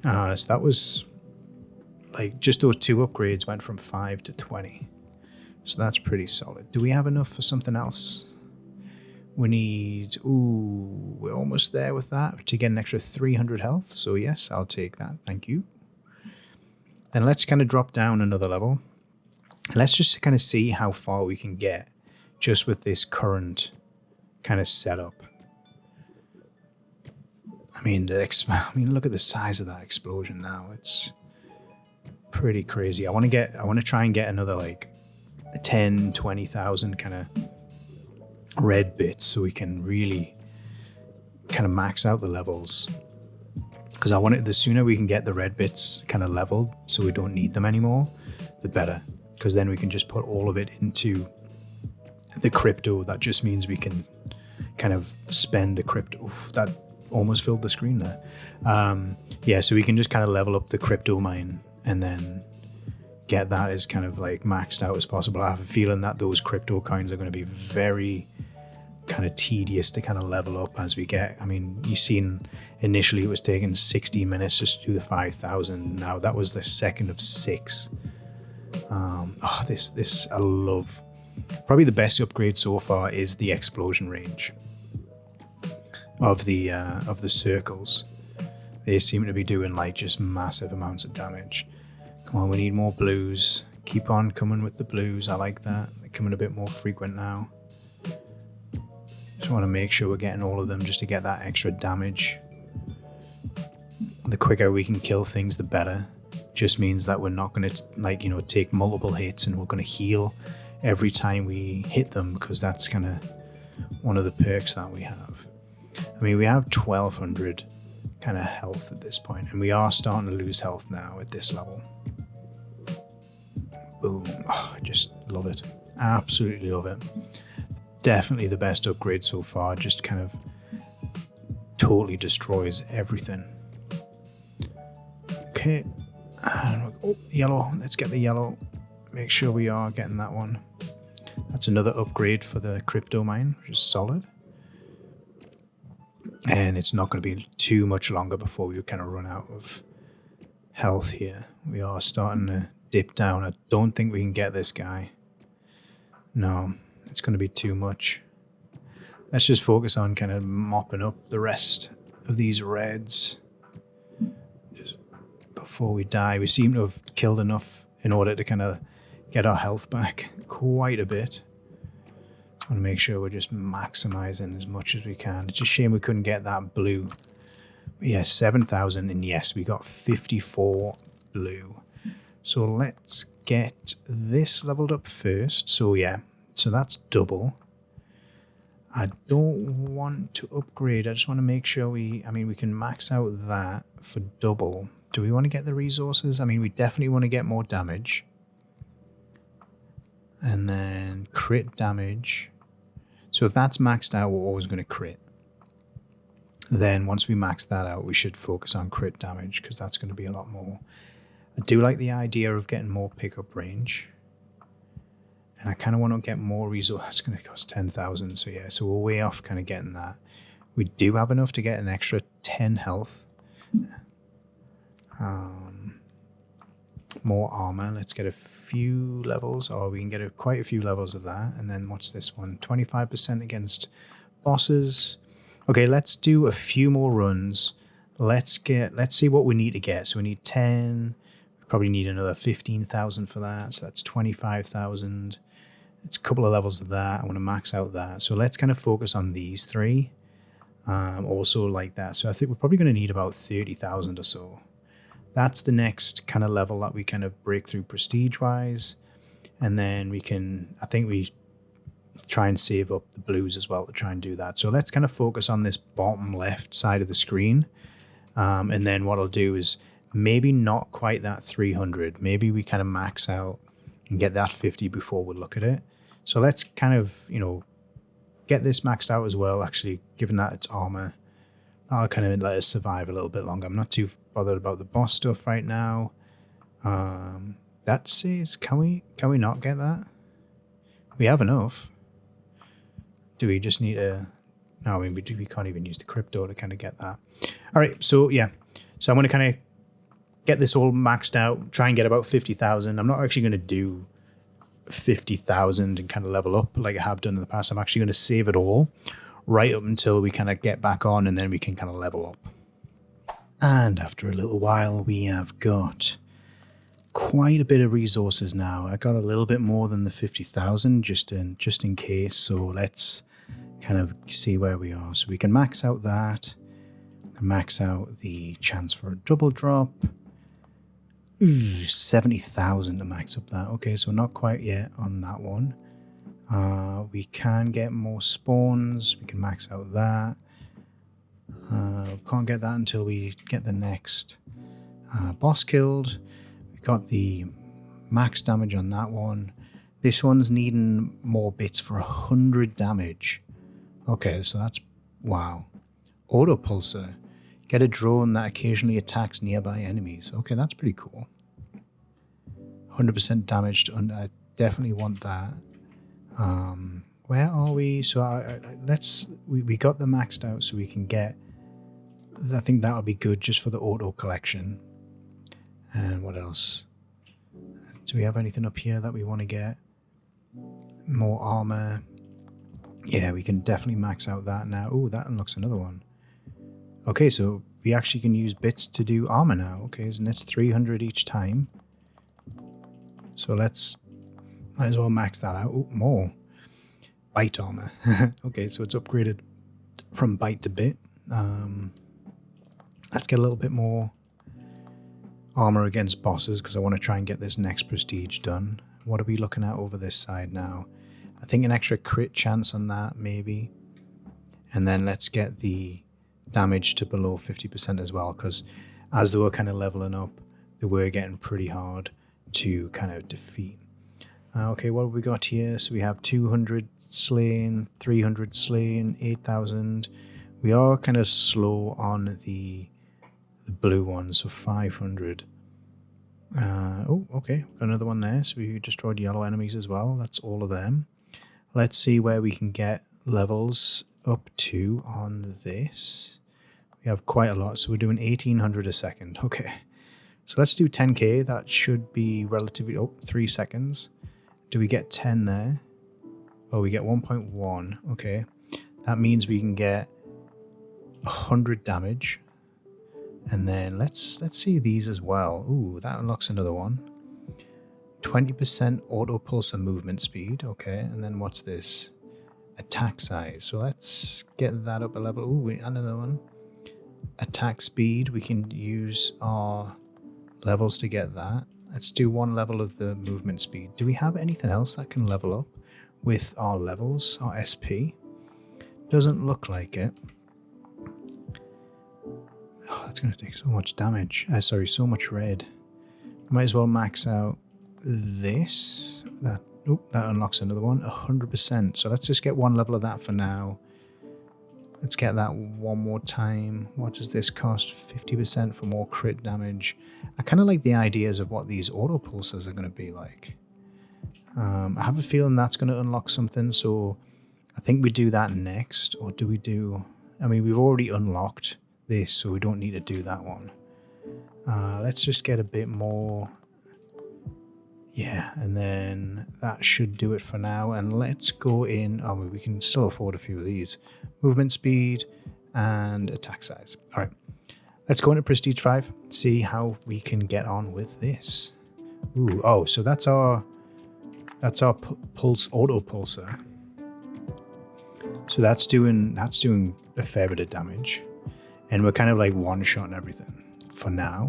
So that was like just those 2 upgrades went from 5 to 20. So that's pretty solid. Do we have enough for something else? We need, ooh, we're almost there with that to get an extra 300 health. So yes, I'll take that. Thank you. Then let's kind of drop down another level. Let's just kind of see how far we can get just with this current kind of setup. I mean, look at the size of that explosion now. It's pretty crazy. I want to try and get another like 10, 20,000 kind of red bits so we can really kind of max out the levels. Because I want it, the sooner we can get the red bits kind of leveled so we don't need them anymore, the better. Because then we can just put all of it into the crypto. That just means we can kind of spend the crypto. Oof, that almost filled the screen there. Yeah, so we can just kind of level up the crypto mine and then get that as kind of like maxed out as possible. I have a feeling that those crypto coins are going to be very kind of tedious to kind of level up as we get. I mean, you've seen initially it was taking 60 minutes just to do the 5,000. Now that was the second of 6. This I love. Probably the best upgrade so far is the explosion range of the circles. They seem to be doing like just massive amounts of damage. Come on, we need more blues. Keep on coming with the blues. I like that. They're coming a bit more frequent now. Just want to make sure we're getting all of them just to get that extra damage. The quicker we can kill things, the better. Just means that we're not going to take multiple hits, and we're going to heal every time we hit them, because that's kind of one of the perks that we have. I mean, we have 1200 kind of health at this point, and we are starting to lose health now at this level. Boom. Oh, I just love it. Absolutely love it. Definitely the best upgrade so far. Just kind of totally destroys everything. Okay. Oh, yellow. Let's get the yellow. Make sure we are getting that one. That's another upgrade for the crypto mine, which is solid. And it's not going to be too much longer before we kind of run out of health here. We are starting to dip down. I don't think we can get this guy. No, it's going to be too much. Let's just focus on kind of mopping up the rest of these reds just before we die. We seem to have killed enough in order to kind of get our health back quite a bit. I want to make sure we're just maximizing as much as we can. It's a shame we couldn't get that blue. But yeah, 7,000, and yes, we got 54 blue. So let's get this leveled up first. So yeah, so that's double. I don't want to upgrade. I just want to make sure we can max out that for double. Do we want to get the resources? I mean, we definitely want to get more damage. And then crit damage. So if that's maxed out, we're always going to crit. Then once we max that out, we should focus on crit damage, because that's going to be a lot more. I do like the idea of getting more pickup range. And I kind of want to get more resources. It's going to cost 10,000. So yeah, so we're way off kind of getting that. We do have enough to get an extra 10 health. More armor. Let's get a few levels, or we can get quite a few levels of that. And then what's this one? 25% against bosses. Okay, let's do a few more runs. Let's see what we need to get. So we need 10. We probably need another 15,000 for that. So that's 25,000. It's a couple of levels of that. I want to max out that. So let's kind of focus on these three. Also like that. So I think we're probably going to need about 30,000 or so. That's the next kind of level that we kind of break through prestige-wise. And then I think we try and save up the blues as well to try and do that. So let's kind of focus on this bottom left side of the screen. And then what I'll do is maybe not quite that 300. Maybe we kind of max out and get that 50 before we look at it. So let's kind of, get this maxed out as well, actually, given that it's armor. That'll kind of let us survive a little bit longer. I'm not too bothered about the boss stuff right now. That says, can we not get that? We have enough. Do we just need a... No, I mean, we can't even use the crypto to kind of get that. All right, so yeah. So I'm going to kind of get this all maxed out, try and get about 50,000. I'm not actually going to do 50,000 and kind of level up like I have done in the past. I'm actually going to save it all right up until we kind of get back on, and then we can kind of level up. And after a little while, we have got quite a bit of resources now. I got a little bit more than the 50,000 just in case. So let's kind of see where we are. So we can max out that. Max out the chance for a double drop. Ooh, 70,000 to max up that. Okay, so not quite yet on that one. We can get more spawns. We can max out that. Can't get that until we get the next boss killed. We got the max damage on that one. This one's needing more bits for 100 damage. Okay, so that's... wow. Auto pulsar. Get a drone that occasionally attacks nearby enemies. Okay, that's pretty cool. 100% damage to... I definitely want that. Where are we? So we got the maxed out so we can get... I think that'll be good just for the auto collection. And what else? Do we have anything up here that we want to get? More armor. Yeah, we can definitely max out that now. Oh, that unlocks another one. Okay, so we actually can use bits to do armor now. Okay, and that's 300 each time. So let's... might as well max that out. Oh, more. Bite armor. Okay, so it's upgraded from bite to bit. Let's get a little bit more armor against bosses because I want to try and get this next prestige done. What are we looking at over this side now? I think an extra crit chance on that, maybe. And then let's get the damage to below 50% as well, because as they were kind of leveling up, they were getting pretty hard to kind of defeat. Okay, what have we got here? So we have 200 slain, 300 slain, 8,000. We are kind of slow on the blue one, so 500. Oh, okay, got another one there. So we destroyed yellow enemies as well. That's all of them. Let's see where we can get levels up to on this. We have quite a lot, so we're doing 1,800 a second. Okay, so let's do 10k. That should be relatively... oh, 3 seconds. Do we get 10 there? Oh, we get 1.1. Okay, that means we can get 100 damage. And then let's see these as well. Ooh, that unlocks another one. 20% auto pulsar movement speed. Okay, and then what's this? Attack size. So let's get that up a level. Ooh, another one. Attack speed. We can use our levels to get that. Let's do one level of the movement speed. Do we have anything else that can level up with our levels, our SP? Doesn't look like it. Oh, that's going to take so much damage. Sorry, so much red. Might as well max out this. That unlocks another one. 100%. So let's just get one level of that for now. Let's get that one more time. What does this cost? 50% for more crit damage. I kind of like the ideas of what these auto pulsars are going to be like. I have a feeling that's going to unlock something. So I think we do that next. Or do we do... I mean, we've already unlocked this, so we don't need to do that one. Let's just get a bit more. Yeah, and then that should do it for now. And let's go in. Oh, we can still afford a few of these. Movement speed and attack size. All right, let's go into Prestige 5. See how we can get on with this. Ooh, oh, so that's our pulse auto pulsar. So that's doing a fair bit of damage. And we're kind of like one-shotting everything for now.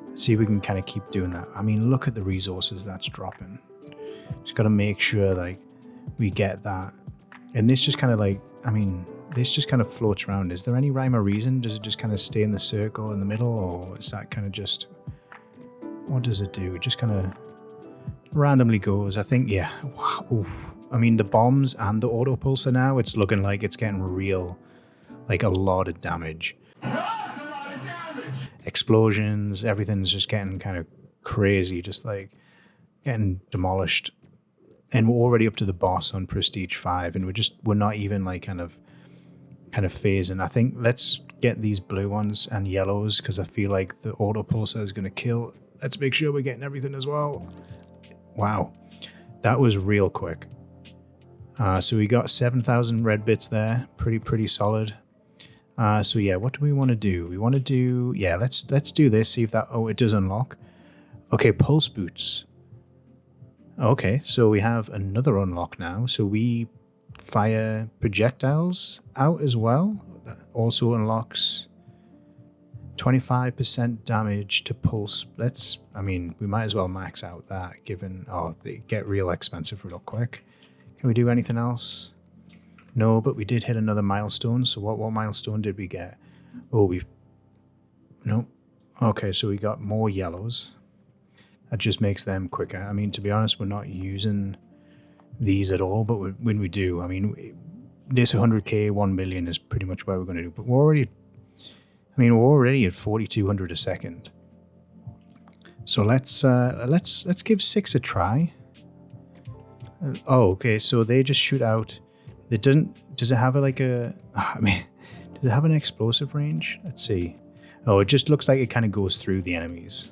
Let's see if we can kind of keep doing that. I mean, look at the resources that's dropping. Just got to make sure like we get that. And this just kind of like, I mean, this just kind of floats around. Is there any rhyme or reason? Does it just kind of stay in the circle in the middle? Or is that kind of just, what does it do? It just kind of randomly goes. I think, yeah. Wow. Oof. I mean, the bombs and the auto pulsar now, it's looking like it's getting real, like a lot of damage. Explosions, everything's just getting kind of crazy, just like getting demolished. And we're already up to the boss on Prestige 5, and we're not even like kind of phasing. I think let's get these blue ones and yellows because I feel like the auto pulsar is going to kill. Let's make sure we're getting everything as well. Wow, that was real quick. So we got 7,000 red bits there, pretty solid. So yeah, what do we want to do? We want to do, yeah, let's do this, see if that, oh, it does unlock. Okay, pulse boots. Okay, so we have another unlock now. So we fire projectiles out as well. That also unlocks 25% damage to pulse. I mean, we might as well max out that given, oh, they get real expensive real quick. Can we do anything else? No, but we did hit another milestone. So what milestone did we get? Oh, no. Okay, so we got more yellows. That just makes them quicker. I mean, to be honest, we're not using these at all, but when we do, I mean, this 100k, 1 million is pretty much what we're going to do. But we're already at 4,200 a second. So let's give 6 a try. Okay, so they just shoot out. Does it have does it have an explosive range? Let's see. Oh, it just looks like it kind of goes through the enemies.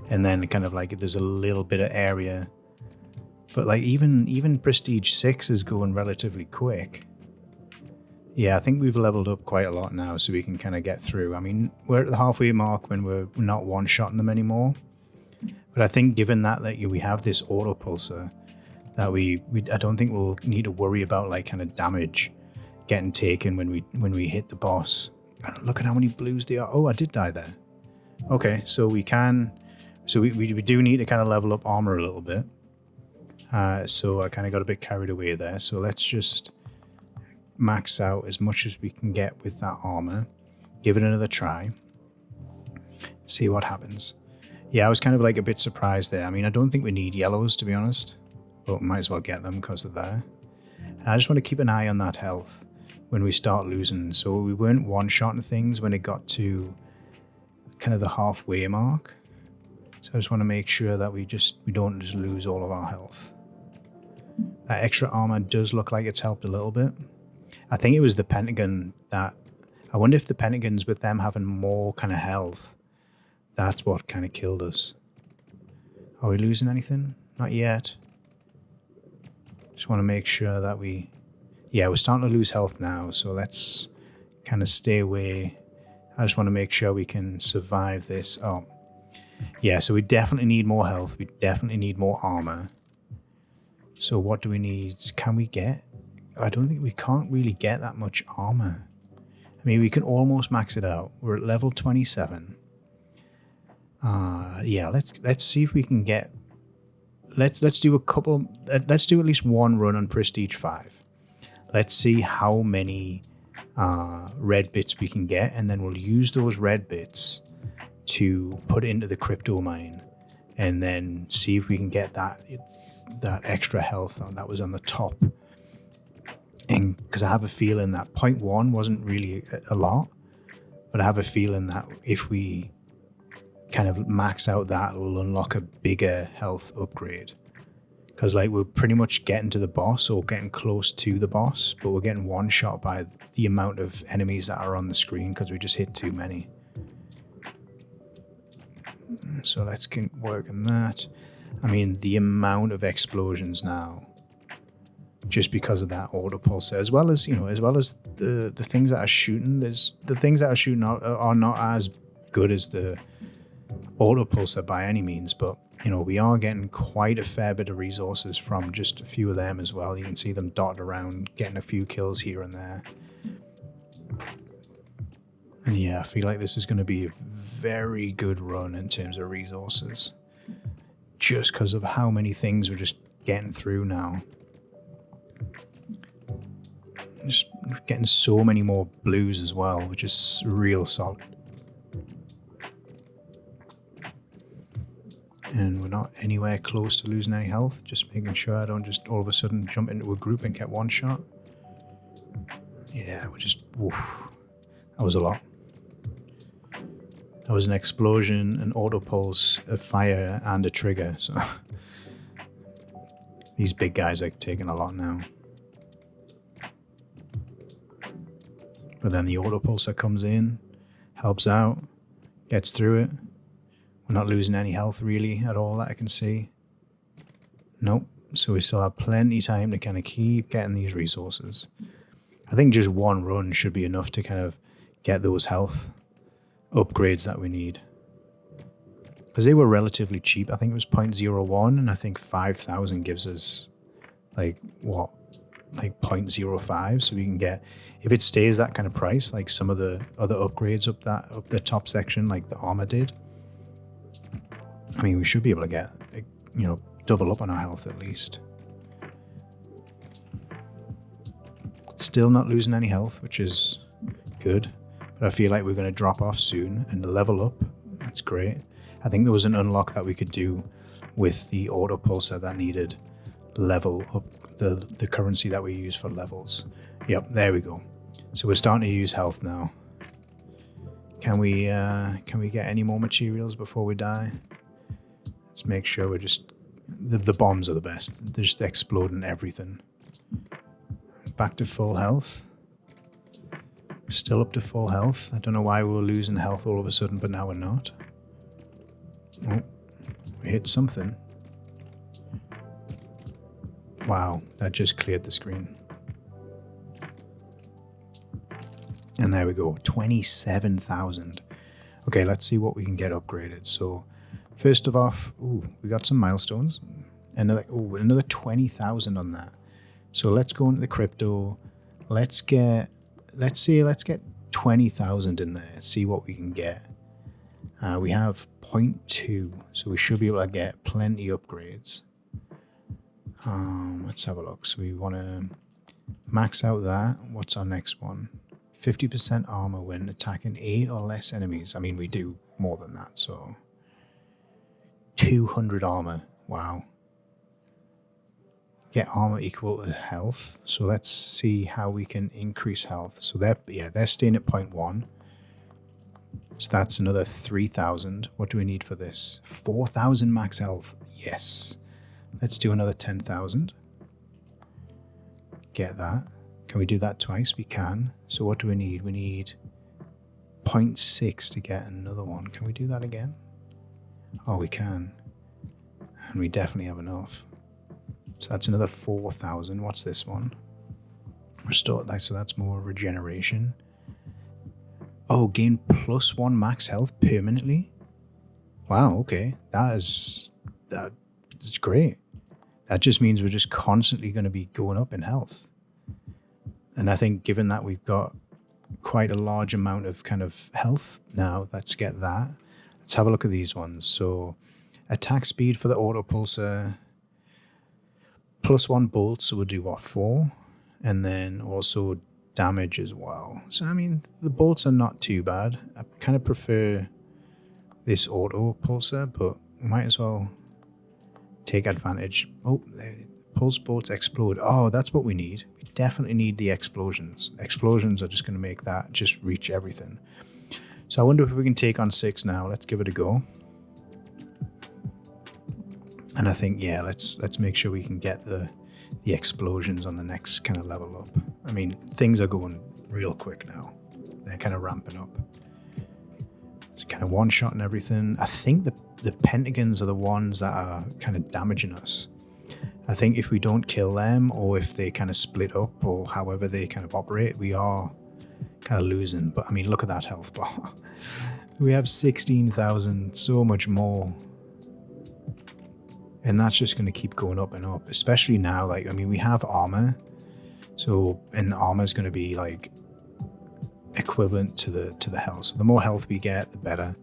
And then kind of like there's a little bit of area. But like even Prestige 6 is going relatively quick. Yeah, I think we've leveled up quite a lot now so we can kind of get through. I mean, we're at the halfway mark when we're not one-shotting them anymore. But I think given that we have this auto pulsar, that I don't think we'll need to worry about like kind of damage getting taken when we hit the boss. Look at how many blues there are. Oh, I did die there. Okay, so we do need to kind of level up armor a little bit. So I kind of got a bit carried away there. So let's just max out as much as we can get with that armor. Give it another try. See what happens. Yeah, I was kind of like a bit surprised there. I mean, I don't think we need yellows, to be honest. But we might as well get them because they're there. And I just want to keep an eye on that health when we start losing. So we weren't one-shotting things when it got to kind of the halfway mark. So I just want to make sure that we don't just lose all of our health. That extra armor does look like it's helped a little bit. I think it was the Pentagon that... I wonder if the Pentagons with them having more kind of health, that's what kind of killed us. Are we losing anything? Not yet. Just want to make sure that we're starting to lose health now, so let's kind of stay away. I just want to make sure we can survive this. Oh, yeah, so we definitely need more health. We definitely need more armor. So what do we need? Can we get... I don't think we can't really get that much armor. I mean, we can almost max it out. We're at level 27. Yeah, let's see if we can get... Let's do a couple... Let's do at least one run on Prestige 5. Let's see how many red bits we can get, and then we'll use those red bits to put into the crypto mine, and then see if we can get that extra health that was on the top. And because I have a feeling that 0.1 wasn't really a lot, but I have a feeling that if we kind of max out that, it'll unlock a bigger health upgrade. Because like we're pretty much getting to the boss or getting close to the boss, but we're getting one shot by the amount of enemies that are on the screen because we just hit too many. So let's get working that. I mean, the amount of explosions now, just because of that auto pulsar, as well as the things that are shooting. The things that are shooting are not as good as the auto pulsar by any means, but we are getting quite a fair bit of resources from just a few of them as well. You can see them dotted around, getting a few kills here and there. And yeah, I feel like this is going to be a very good run in terms of resources, just because of how many things we're just getting through now. Just getting so many more blues as well, which is real solid. And we're not anywhere close to losing any health. Just making sure I don't just all of a sudden jump into a group and get one shot. Yeah, we're just... Oof. That was a lot. That was an explosion, an auto pulse, a fire, and a trigger. So these big guys are taking a lot now. But then the auto pulsar comes in, helps out, gets through it. We're not losing any health really at all that I can see. Nope. So we still have plenty of time to kind of keep getting these resources. I think just one run should be enough to kind of get those health upgrades that we need. Because they were relatively cheap. I think it was 0.01, and I think 5,000 gives us like what? Like 0.05, so we can get, if it stays that kind of price, like some of the other upgrades up the top section, like the armor did. I mean, we should be able to get, double up on our health at least. Still not losing any health, which is good. But I feel like we're going to drop off soon and level up. That's great. I think there was an unlock that we could do with the auto pulsar that needed level up the currency that we use for levels. Yep, there we go. So we're starting to use health now. Can we get any more materials before we die? Let's make sure we're just... The bombs are the best. They're just exploding everything. Back to full health. Still up to full health. I don't know why we were losing health all of a sudden, but now we're not. Oh, we hit something. Wow, that just cleared the screen. And there we go, 27,000. Okay, let's see what we can get upgraded. So, first of all, we got some milestones. Another 20,000 on that. So let's go into the crypto. Let's get 20,000 in there. See what we can get. We have 0.2, so we should be able to get plenty upgrades. Let's have a look. So we want to max out that. What's our next one? 50% armor when attacking 8 or less enemies. I mean, we do more than that, so 200 armor. Wow. Get armor equal to health. So let's see how we can increase health. So they're staying at 0.1. So that's another 3,000. What do we need for this? 4,000 max health. Yes. Let's do another 10,000. Get that. Can we do that twice? We can. So what do we need? We need 0.6 to get another one. Can we do that again? Oh, we can. And we definitely have enough. So that's another 4,000. What's this one? Restore. So that's more regeneration. Oh, gain +1 max health permanently? Wow, okay. That's great. That just means we're just constantly going to be going up in health. And I think given that we've got quite a large amount of kind of health now, let's get that. Let's have a look at these ones. So attack speed for the auto pulsar, +1 bolts, so we'll do what, 4? And then also damage as well. So I mean, the bolts are not too bad. I kind of prefer this auto pulsar, but we might as well take advantage. Oh, pulse bolts explode. Oh, that's what we need. We definitely need the explosions. Explosions are just going to make that just reach everything. So I wonder if we can take on 6 now. Let's give it a go. And I think, yeah, let's make sure we can get the explosions on the next kind of level up. I mean, things are going real quick now. They're kind of ramping up. It's kind of one-shot and everything. I think the pentagons are the ones that are kind of damaging us. I think if we don't kill them, or if they kind of split up, or however they kind of operate, we are kind of losing. But I mean, look at that health bar. We have 16,000, so much more. And that's just going to keep going up and up, especially now. Like, I mean, we have armor. So, and the armor is going to be like equivalent to the health. So the more health we get, the better.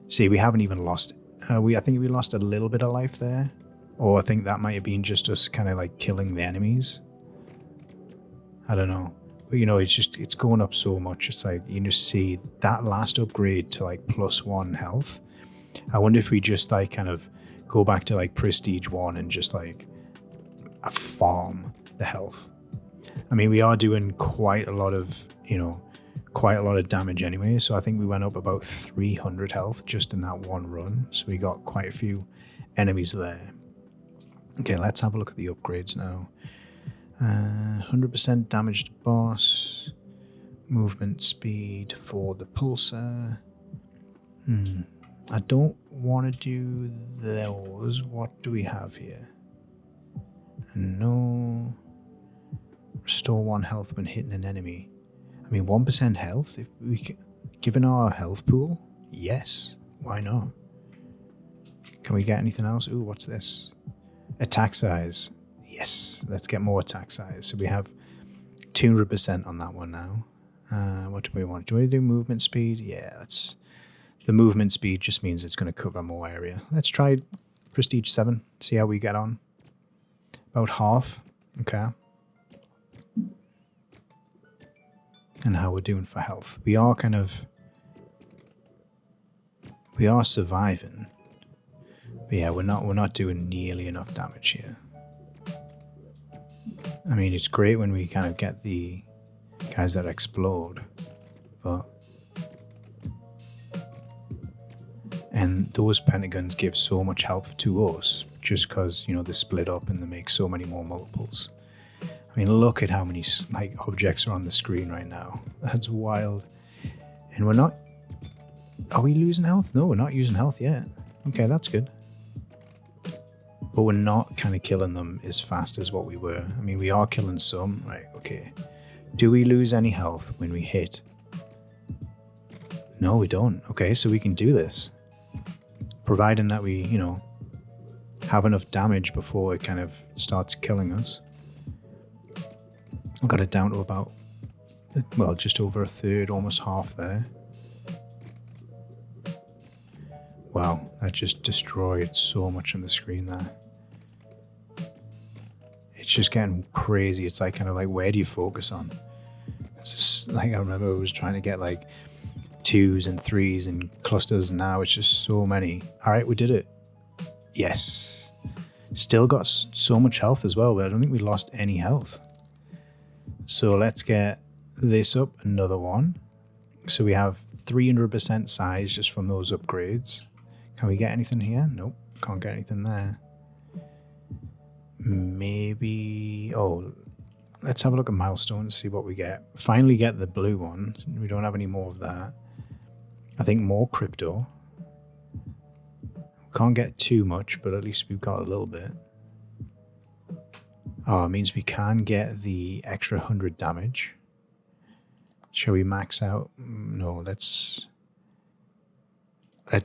See, we haven't even lost. I think we lost a little bit of life there. Or I think that might have been just us kind of like killing the enemies. I don't know. But you know, it's going up so much. It's like, you just see that last upgrade to like +1 health. I wonder if we just like kind of go back to like prestige 1 and just like farm the health. I mean, we are doing quite a lot of damage anyway. So I think we went up about 300 health just in that one run. So we got quite a few enemies there. Okay, let's have a look at the upgrades now. 100% damage to boss. Movement speed for the pulsar. I don't want to do those. What do we have here? No. Restore 1 health when hitting an enemy. I mean, 1% health. If we can, given our health pool, yes. Why not? Can we get anything else? Ooh, what's this? Attack size. Yes, let's get more attack size. So we have 200% on that one now. What do we want? Do we do movement speed? Yeah, that's... The movement speed just means it's going to cover more area. Let's try Prestige 7, see how we get on. About half. Okay. and how we're doing for health. We are surviving. But yeah, we're not doing nearly enough damage here. I mean, it's great when we kind of get the guys that explode, but and those pentagons give so much health to us just because, you know, they split up and they make so many more multiples. I mean, look at how many like objects are on the screen right now. That's wild. And we're not... Are we losing health? No, we're not using health yet. Okay, that's good. But we're not kind of killing them as fast as what we were. I mean, we are killing some. Right, okay. Do we lose any health when we hit? No, we don't. Okay, so we can do this. Providing that we, you know, have enough damage before it kind of starts killing us. I've got it down to about, well, just over a third, almost half there. Wow, that just destroyed so much on the screen there. It's just getting crazy. It's like kind of like, where do you focus on? It's just like, I remember I was trying to get like 2s and 3s and clusters, and now it's just so many. All right, we did it. Yes. Still got so much health as well, but I don't think we lost any health. So let's get this up another one. So we have 300% size just from those upgrades. Can we get anything here? Nope, can't get anything there. Maybe... Oh, let's have a look at milestones, see what we get. Finally get the blue one. We don't have any more of that. I think more crypto. Can't get too much, but at least we've got a little bit. Oh, it means we can get the extra 100 damage. Shall we max out? No, let's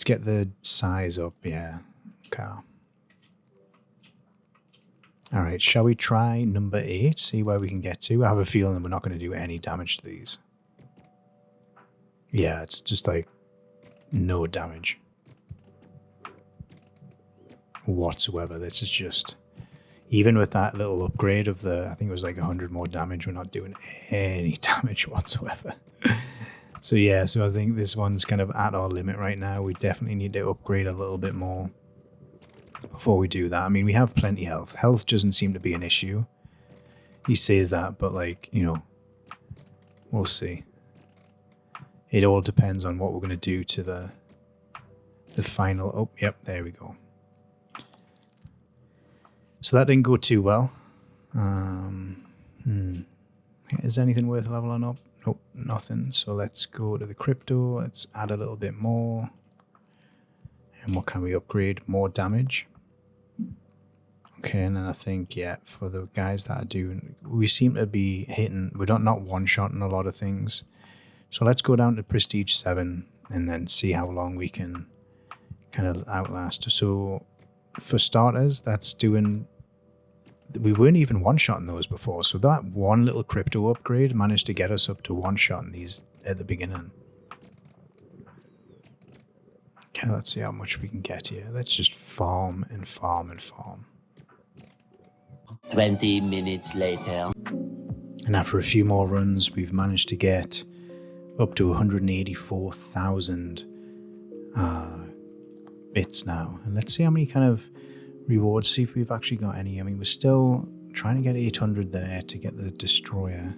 get the size up. Yeah, okay. All right, shall we try number 8, see where we can get to? I have a feeling that we're not going to do any damage to these. Yeah, it's just like no damage whatsoever. This is just, even with that little upgrade of the, I think it was like 100 more damage, we're not doing any damage whatsoever. So yeah, so I think this one's kind of at our limit right now. We definitely need to upgrade a little bit more before we do that. I mean, we have plenty of health. Health doesn't seem to be an issue. He says that, but like, you know, we'll see. It all depends on what we're going to do to the final. Oh, yep, there we go. So that didn't go too well. Is anything worth leveling up? Nope, nothing. So let's go to the crypto. Let's add a little bit more. And what can we upgrade? More damage. Okay, and then I think, yeah, for the guys that are doing, we seem to be hitting, we're not one-shotting a lot of things. So let's go down to Prestige 7 and then see how long we can kind of outlast. So for starters, that's doing, we weren't even one-shotting those before. So that one little crypto upgrade managed to get us up to one-shotting these at the beginning. Okay, let's see how much we can get here. Let's just farm and farm and farm. 20 minutes later. And after a few more runs, we've managed to get up to 184,000 bits now. And let's see how many kind of rewards, see if we've actually got any. I mean, we're still trying to get 800 there to get the destroyer.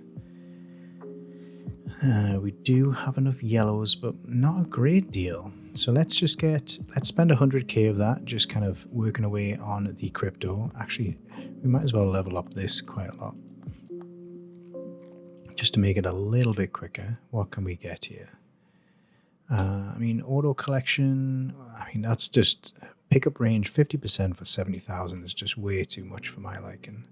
We do have enough yellows, but not a great deal. So let's spend 100k of that, just kind of working away on the crypto. Actually, we might as well level up this quite a lot, just to make it a little bit quicker. What can we get here? I mean, auto collection, I mean, that's just pickup range, 50% for 70,000 is just way too much for my liking.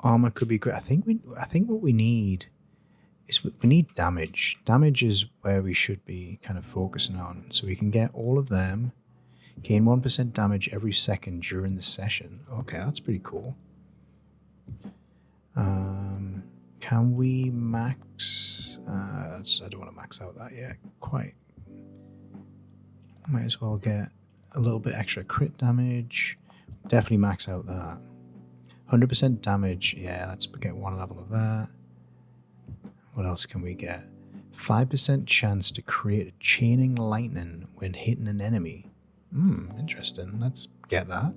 Armor could be great. I think what we need is we need damage. Damage is where we should be kind of focusing on. So we can get all of them, gain 1% damage every second during the session. Okay, that's pretty cool. Can we max? I don't want to max out that yet. Quite. Might as well get a little bit extra crit damage. Definitely max out that. 100% damage. Yeah, let's get 1 level of that. What else can we get? 5% chance to create a chaining lightning when hitting an enemy. Interesting. Let's get that.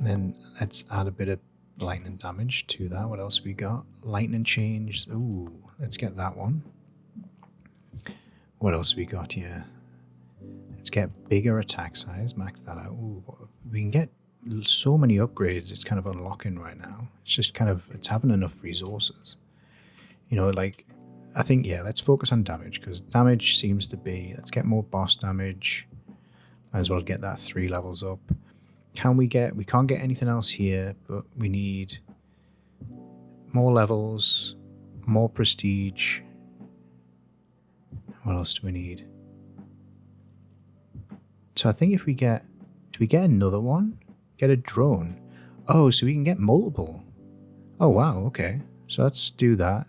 Then let's add a bit of lightning damage to that. What else we got? Lightning change. Ooh, let's get that one. What else we got here? Let's get bigger attack size. Max that out. Ooh, we can get so many upgrades. It's kind of unlocking right now. It's just kind of, it's having enough resources. You know, like, I think, yeah, let's focus on damage, because damage seems to be, let's get more boss damage. Might as well get that 3 levels up. We can't get anything else here, but we need more levels, more prestige. What else do we need? So I think if we get, do we get another one? Get a drone. Oh, so we can get multiple. Oh, wow, okay. So let's do that.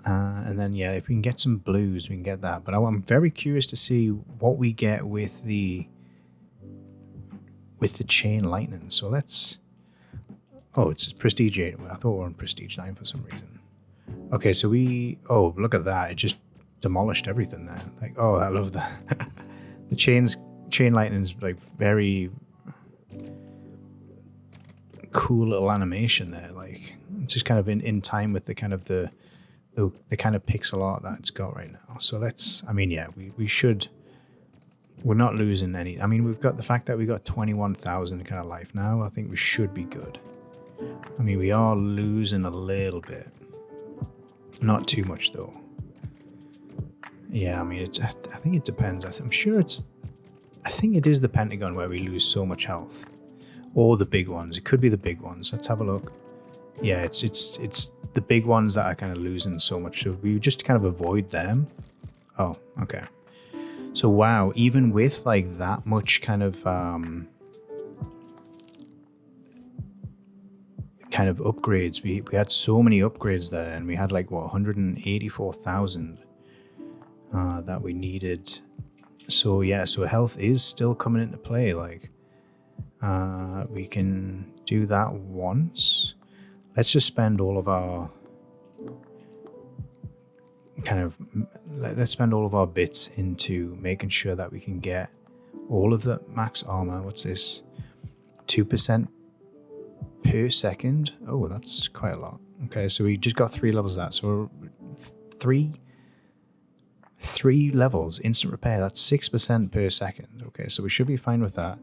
And then, yeah, if we can get some blues, we can get that. But I'm very curious to see what we get with the chain lightning. So let's... Oh, it's prestige 8. I thought we were on prestige 9 for some reason. Okay, so we... Oh, look at that. It just demolished everything there. Like, oh, I love that. The chain lightning is like very cool little animation there. Like, it's just kind of in time with the kind of the kind of pixel art that it's got right now. So let's... I mean, yeah, we should... We're not losing any. I mean, we've got the fact that we got 21,000 kind of life now. I think we should be good. I mean, we are losing a little bit. Not too much, though. Yeah, I mean, I think it depends. I'm sure it's... I think it is the Pentagon where we lose so much health. Or the big ones. It could be the big ones. Let's have a look. Yeah, it's the big ones that are kind of losing so much. So we just kind of avoid them. Oh, okay. So wow, even with like that much kind of upgrades, we had so many upgrades there, and we had like what 184,000 that we needed. So yeah, so health is still coming into play. Like we can do that once. Let's just spend all of our let's spend all of our bits into making sure that we can get all of the max armor. What's this? 2% per second. Oh, that's quite a lot. Okay, so we just got 3 levels of that. So we're three levels, instant repair. That's 6% per second. Okay, so we should be fine with that.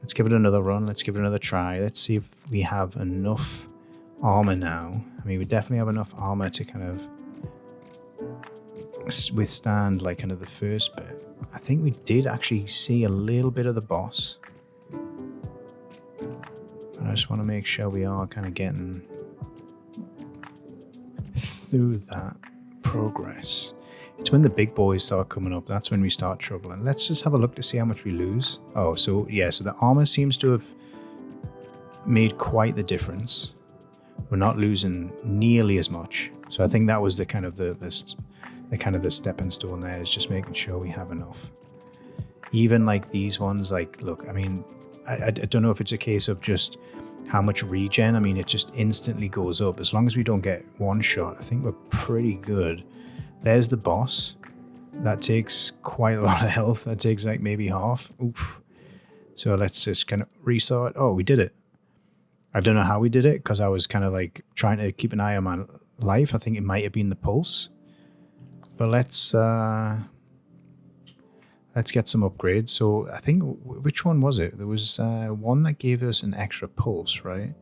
Let's give it another run. Let's give it another try. Let's see if we have enough armor now. I mean, we definitely have enough armor to kind of withstand like kind of the first bit. I think we did actually see a little bit of the boss, but I just want to make sure we are kind of getting through that progress. It's when the big boys start coming up, that's when we start troubling. Let's just have a look to see how much we lose. Oh, so yeah, so the armor seems to have made quite the difference. We're not losing nearly as much. So I think that was the kind of the stepping stone there, is just making sure we have enough. Even like these ones, like, look, I mean, I don't know if it's a case of just how much regen. I mean, it just instantly goes up. As long as we don't get one shot, I think we're pretty good. There's the boss. That takes quite a lot of health. That takes like maybe half. Oof. So let's just kind of restart. Oh, we did it. I don't know how we did it, because I was kind of like trying to keep an eye on my life. I think it might have been the pulse. But let's get some upgrades. So I think, which one was it? There was one that gave us an extra pulse, right?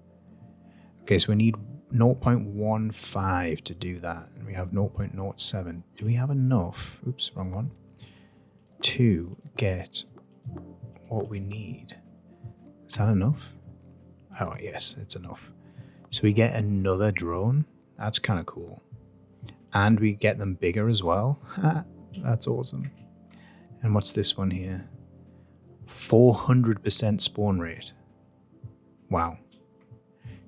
Okay, so we need 0.15 to do that. And we have 0.07. Do we have enough? Oops, wrong one. To get what we need. Is that enough? Oh, yes, it's enough. So we get another drone. That's kind of cool. And we get them bigger as well. That's awesome. And what's this one here? 400% spawn rate. Wow.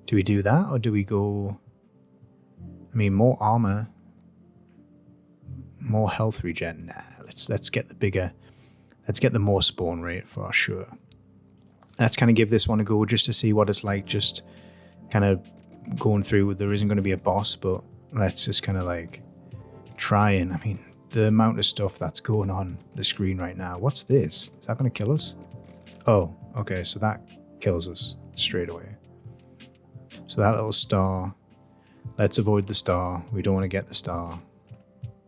Do we do that, or do we go... I mean, more armor. More health regen. Nah, let's get the bigger... Let's get the more spawn rate for sure. let's kind of give this one a go just to see what it's like, just kind of going through. There isn't going to be a boss, but let's just kind of like try and, I mean, the amount of stuff that's going on the screen right now. What's this? Is that going to kill us? Oh, okay, so that kills us straight away. So that little star, let's avoid the star. We don't want to get the star.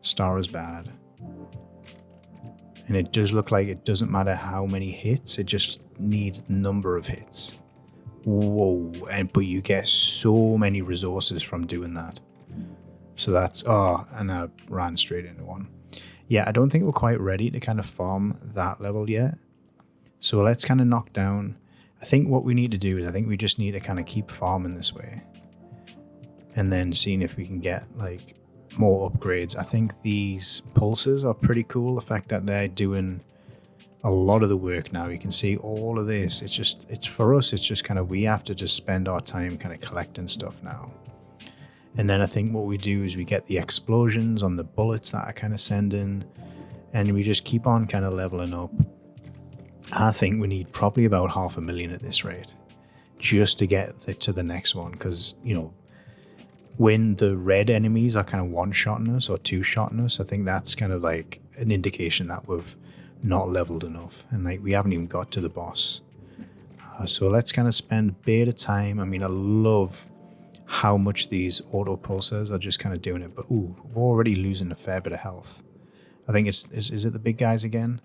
Star is bad. And it does look like it doesn't matter how many hits, it just needs the number of hits. Whoa, but you get so many resources from doing that. So that's, and I ran straight into one. Yeah, I don't think we're quite ready to kind of farm that level yet. So let's kind of knock down. I think what we need to do is I think we just need to kind of keep farming this way. And then seeing if we can get like more upgrades. I think these pulses are pretty cool. The fact that they're doing a lot of the work now. You can see all of this. It's for us, it's just kind of, we have to just spend our time kind of collecting stuff now. And then I think what we do is we get the explosions on the bullets that I kind of send in, and we just keep on kind of leveling up. I think we need probably about 500,000 at this rate just to get to the next one, because, you know, when the red enemies are kind of one-shotting us or two-shotting us, I think that's kind of like an indication that we've not leveled enough, and like we haven't even got to the boss. So let's kind of spend a bit of time. I mean, I love how much these auto pulsers are just kind of doing it, but we're already losing a fair bit of health. I think is it the big guys again?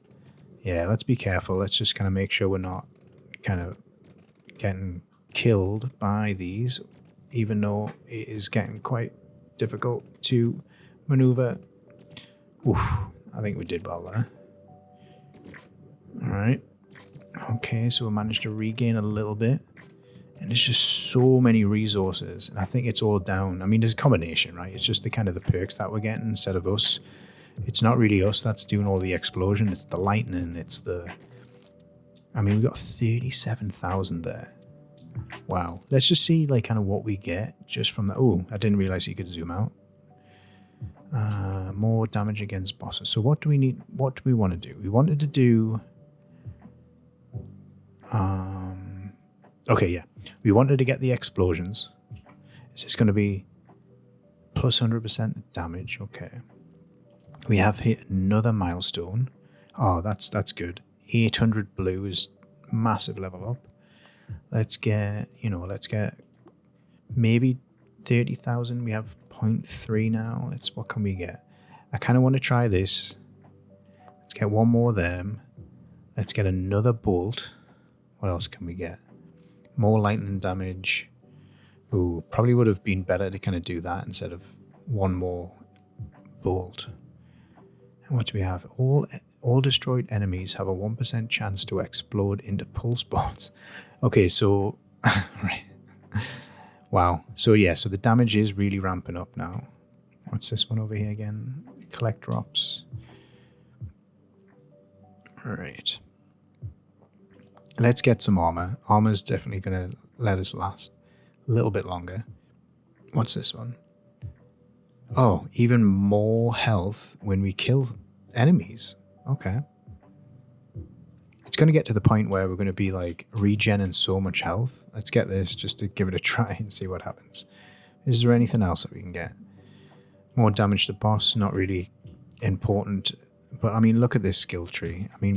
Yeah, let's be careful. Let's just kind of make sure we're not kind of getting killed by these, even though it is getting quite difficult to maneuver. Oof, I think we did well there. All right. Okay, so we managed to regain a little bit. And there's just so many resources. And I think it's all down. I mean, there's a combination, right? It's just the kind of the perks that we're getting instead of us. It's not really us that's doing all the explosion. It's the lightning. It's the... I mean, we got 37,000 there. Wow. Let's just see like kind of what we get just from that. Oh, I didn't realize you could zoom out. More damage against bosses. So what do we need? What do we want to do? We wanted to do... Okay, yeah. We wanted to get the explosions. Is this going to be plus 100% damage? Okay. We have hit another milestone. Oh, that's good. 800 blue is massive level up. Let's get maybe 30,000. We have 0.3 now. What can we get? I kind of want to try this. Let's get one more of them. Let's get another bolt. What else can we get? More lightning damage. Ooh, probably would have been better to kind of do that instead of one more bolt. And what do we have? All destroyed enemies have a 1% chance to explode into pulse bots. Okay, so... right. Wow. So yeah, so the damage is really ramping up now. What's this one over here again? Collect drops. All right. Let's get some armor. Armor's definitely going to let us last a little bit longer. What's this one? Oh, even more health when we kill enemies. Okay. It's going to get to the point where we're going to be like regenerating so much health. Let's get this just to give it a try and see what happens. Is there anything else that we can get? More damage to boss, not really important. But I mean, look at this skill tree. I mean,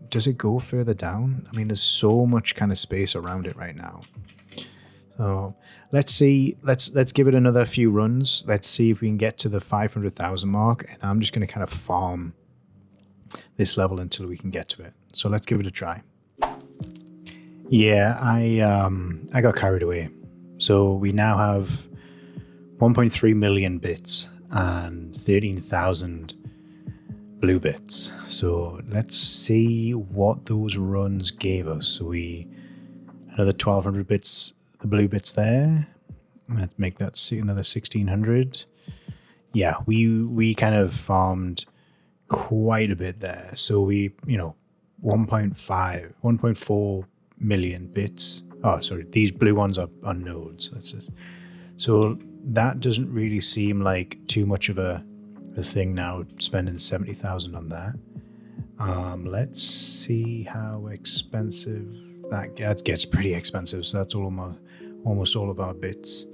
does it go further down? I mean, there's so much kind of space around it right now. So let's see. Let's give it another few runs. Let's see if we can get to the 500,000 mark. And I'm just going to kind of farm this level until we can get to it. So let's give it a try. Yeah, I got carried away. So we now have 1.3 million bits and 13,000 blue bits. So let's see what those runs gave us. So another 1,200 bits, the blue bits there. Let's make that another 1,600. Yeah, we kind of farmed quite a bit there. So 1.4 million bits. Oh, sorry, these blue ones are nodes. So that doesn't really seem like too much of a thing now, spending 70,000 on that. Let's see how expensive that gets pretty expensive. So that's almost all of our bits.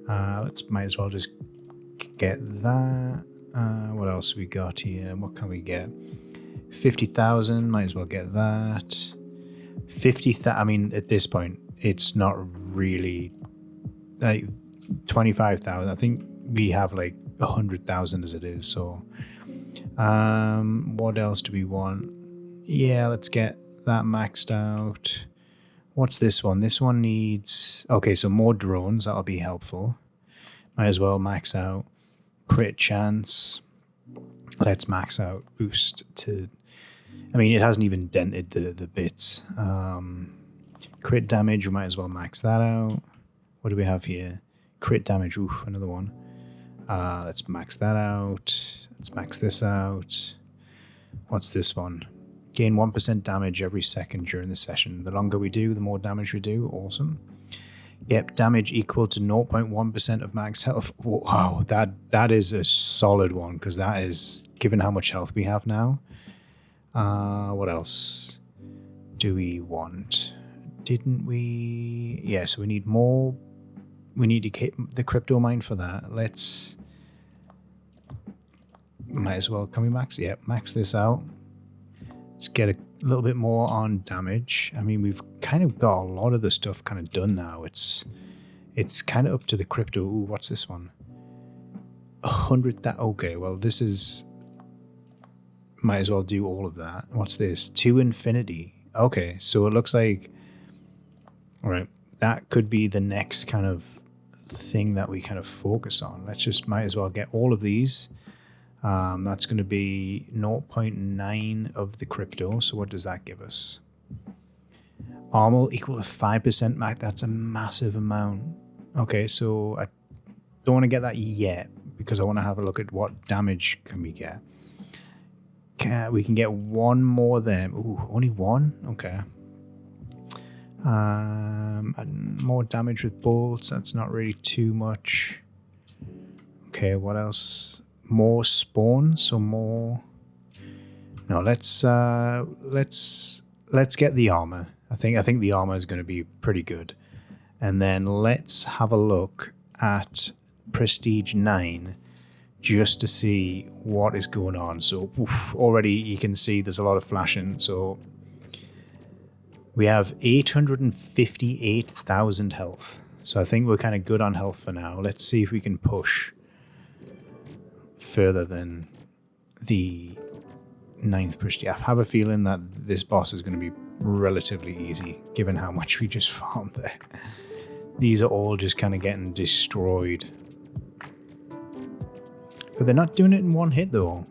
Let's might as well just get that. What else we got here? What can we get? 50,000. Might as well get that. 50,000. I mean, at this point, it's not really like 25,000. I think we have like 100,000 as it is. So, what else do we want? Yeah, let's get that maxed out. What's this one? This one needs... Okay, so more drones. That'll be helpful. Might as well max out. Crit chance. Let's max out. Boost to... I mean, it hasn't even dented the bits. Crit damage, we might as well max that out. What do we have here? Crit damage. Oof, another one. Let's max that out. Let's max this out. What's this one? Gain 1% damage every second during the session. The longer we do, the more damage we do. Awesome. Yep, damage equal to 0.1% of max health. Wow, that is a solid one, because that is, given how much health we have now. What else do we want? Didn't we... Yeah, so we need more. We need to keep the crypto mine for that. Let's... Might as well... Can we max? Yeah, max this out. Let's get a little bit more on damage. I mean, we've kind of got a lot of the stuff kind of done now. It's kind of up to the crypto. Ooh, what's this one? 100... Okay, well, this is... Might as well do all of that. What's this? To infinity. Okay, so it looks like... All right, that could be the next kind of thing that we kind of focus on. Let's just might as well get all of these. That's going to be 0.9 of the crypto. So what does that give us? Armor equal to 5% max. That's a massive amount. Okay, so I don't want to get that yet because I want to have a look at what damage can we get. We can get one more there. Ooh, only one? Okay. And more damage with bolts. That's not really too much. Okay, what else? More spawn, so more... No, let's get the armor. I think the armor is going to be pretty good. And then let's have a look at Prestige 9 just to see what is going on. So oof, already you can see there's a lot of flashing. So we have 858,000 health. So I think we're kind of good on health for now. Let's see if we can push further than the 9th Prestige. I have a feeling that this boss is going to be relatively easy, given how much we just farmed there. These are all just kind of getting destroyed. But they're not doing it in one hit, though.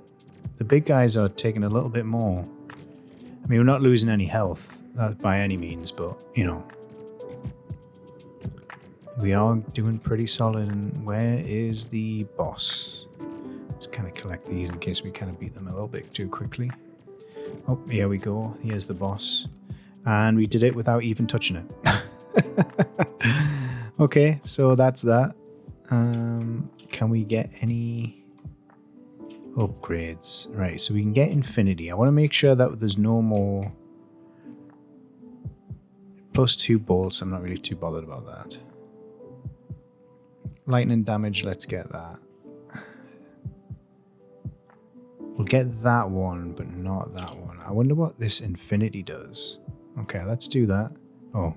The big guys are taking a little bit more. I mean, we're not losing any health by any means, but, you know. We are doing pretty solid. And where is the boss? Just kind of collect these in case we kind of beat them a little bit too quickly. Oh, here we go. Here's the boss. And we did it without even touching it. Okay, so that's that. Can we get any upgrades? Right, so we can get infinity. I want to make sure that there's no more +2 bolts. I'm not really too bothered about that. Lightning damage, let's get that. We'll get that one, but not that one. I wonder what this infinity does. Okay, let's do that. Oh,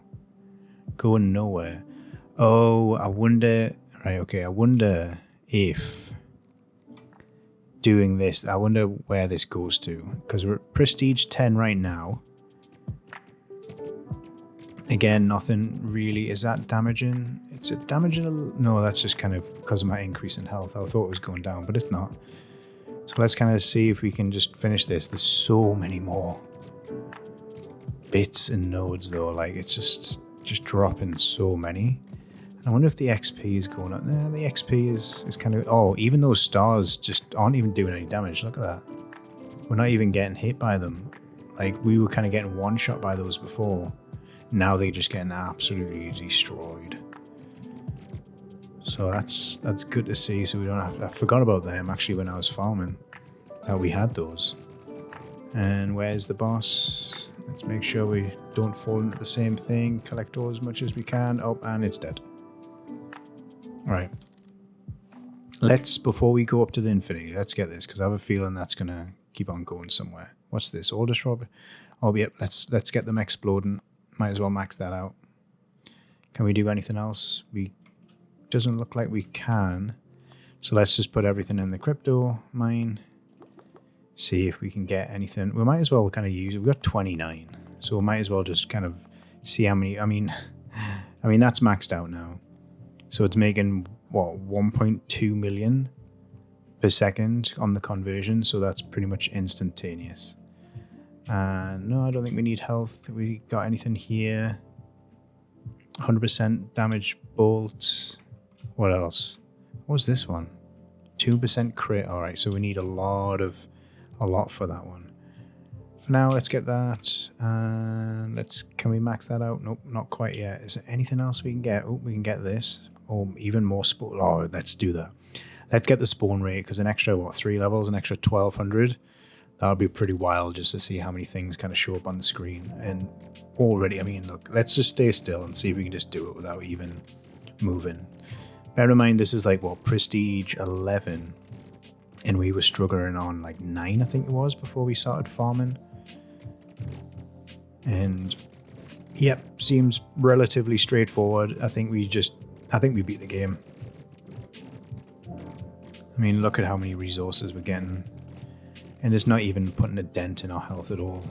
going nowhere. Oh, I wonder... Right, okay, I wonder if doing this... I wonder where this goes to. Because we're at Prestige 10 right now. Again, nothing really... Is that damaging? It's a damaging... No, that's just kind of because of my increase in health. I thought it was going down, but it's not. So let's kind of see if we can just finish this. There's so many more bits and nodes, though. Like, it's just dropping so many. I wonder if the XP is going up. Nah, the XP is kind of... Oh, even those stars just aren't even doing any damage. Look at that. We're not even getting hit by them. Like, we were kind of getting one-shot by those before. Now they're just getting absolutely destroyed. So that's good to see. So we don't have to... I forgot about them, actually, when I was farming. That we had those. And where's the boss? Let's make sure we don't fall into the same thing. Collect all as much as we can. Oh, and it's dead. All right. Let's, before we go up to the infinity, let's get this, because I have a feeling that's going to keep on going somewhere. What's this? All destroy? Oh, yep. Let's get them exploding. Might as well max that out. Can we do anything else? Doesn't look like we can. So let's just put everything in the crypto mine. See if we can get anything. We might as well kind of use it. We've got 29. So we might as well just kind of see how many. I mean, that's maxed out now. So it's making, what, 1.2 million per second on the conversion. So that's pretty much instantaneous. No, I don't think we need health. We got anything here? 100% damage bolts. What else? What was this one? 2% crit. All right, so we need a lot for that one. For now, let's get that. Can we max that out? Nope, not quite yet. Is there anything else we can get? Oh, we can get this. Or even more spawn. Oh, let's do that. Let's get the spawn rate, because an extra, 3 levels, an extra 1200. That would be pretty wild just to see how many things kind of show up on the screen. And already, I mean, look, let's just stay still and see if we can just do it without even moving. Bear in mind, this is like, Prestige 11. And we were struggling on like 9, I think it was, before we started farming. And, yep, seems relatively straightforward. I think we beat the game. I mean, look at how many resources we're getting. And it's not even putting a dent in our health at all.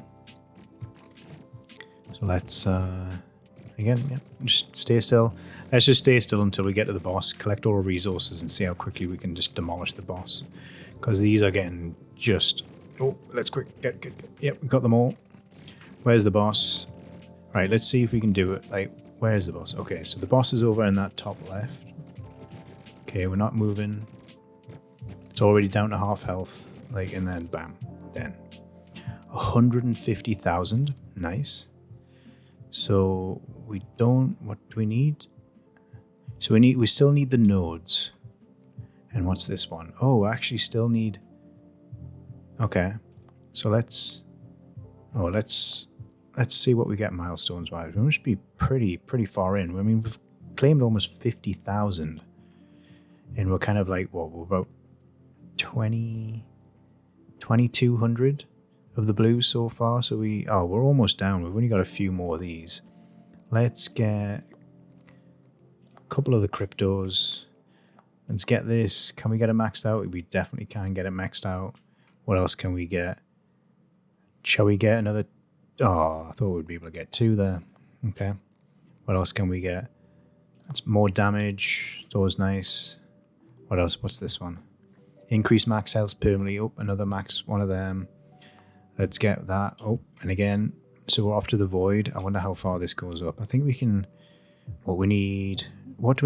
So let's, again, just stay still. Let's just stay still until we get to the boss, collect all our resources, and see how quickly we can just demolish the boss. Because these are getting just... Oh, let's quick. Get. Yep, we got them all. Where's the boss? Right, let's see if we can do it. Like, where's the boss? Okay, so the boss is over in that top left. Okay, we're not moving. It's already down to half health. Like, and then bam, then 150,000. Nice. So we don't. What do we need? So we still need the nodes. And what's this one? Oh, actually, still need. Okay, so let's see what we get milestones wise. We must be pretty far in. I mean, we've claimed almost 50,000, and we're kind of like we're about 2,200 of the blues so far. So we're almost down. We've only got a few more of these. Let's get a couple of the cryptos. Let's get this. Can we get it maxed out? We definitely can get it maxed out. What else can we get? Shall we get another? Oh, I thought we'd be able to get 2 there. Okay. What else can we get? That's more damage. It's always nice. What else? What's this one? Increase max health permanently. Oh, another max one of them. Let's get that. Oh, and again. So we're off to the void. I wonder how far this goes up. I think we can... What do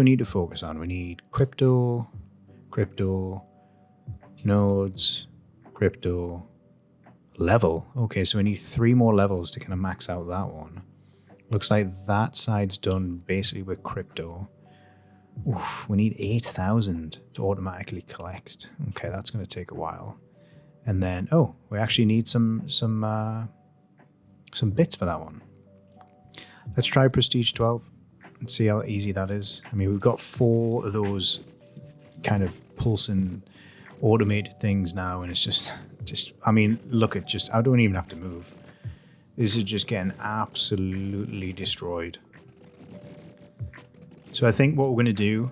we need to focus on? We need crypto, nodes, crypto, level. Okay, so we need 3 more levels to kind of max out that one. Looks like that side's done basically with crypto. Oof, we need 8,000 to automatically collect. Okay, that's going to take a while. And then, we actually need some bits for that one. Let's try Prestige 12 and see how easy that is. I mean, we've got 4 of those kind of pulsing automated things now, and it's just I mean, look at I don't even have to move. This is just getting absolutely destroyed. So I think what we're going to do,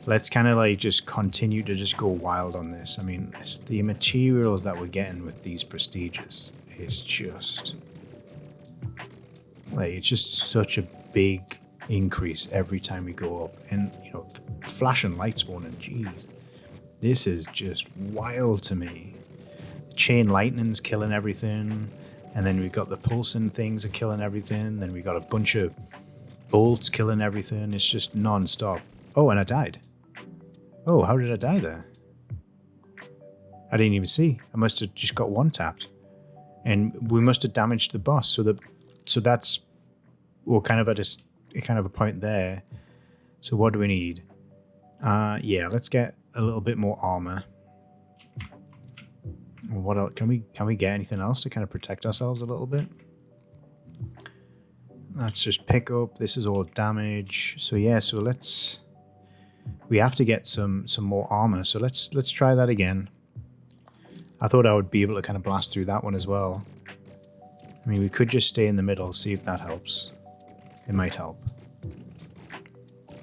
let's kind of like just continue to just go wild on this. I mean, it's the materials that we're getting with these prestiges is just like, it's just such a big increase every time we go up. And, flashing light spawning, jeez. This is just wild to me. Chain lightning's killing everything. And then we've got the pulsing things are killing everything. Then we got a bunch of bolts killing everything. It's just non-stop. Oh, and I died. Oh, how did I die there? I didn't even see. I must have just got one tapped. And we must have damaged the boss. So that's... We're kind of at a point there. So what do we need? Yeah, let's get a little bit more armor. What else? Can we get anything else to kind of protect ourselves a little bit? Let's just pick up. This is all damage. So yeah, so let's... We have to get some more armor. So let's try that again. I thought I would be able to kind of blast through that one as well. I mean, we could just stay in the middle, see if that helps. It might help.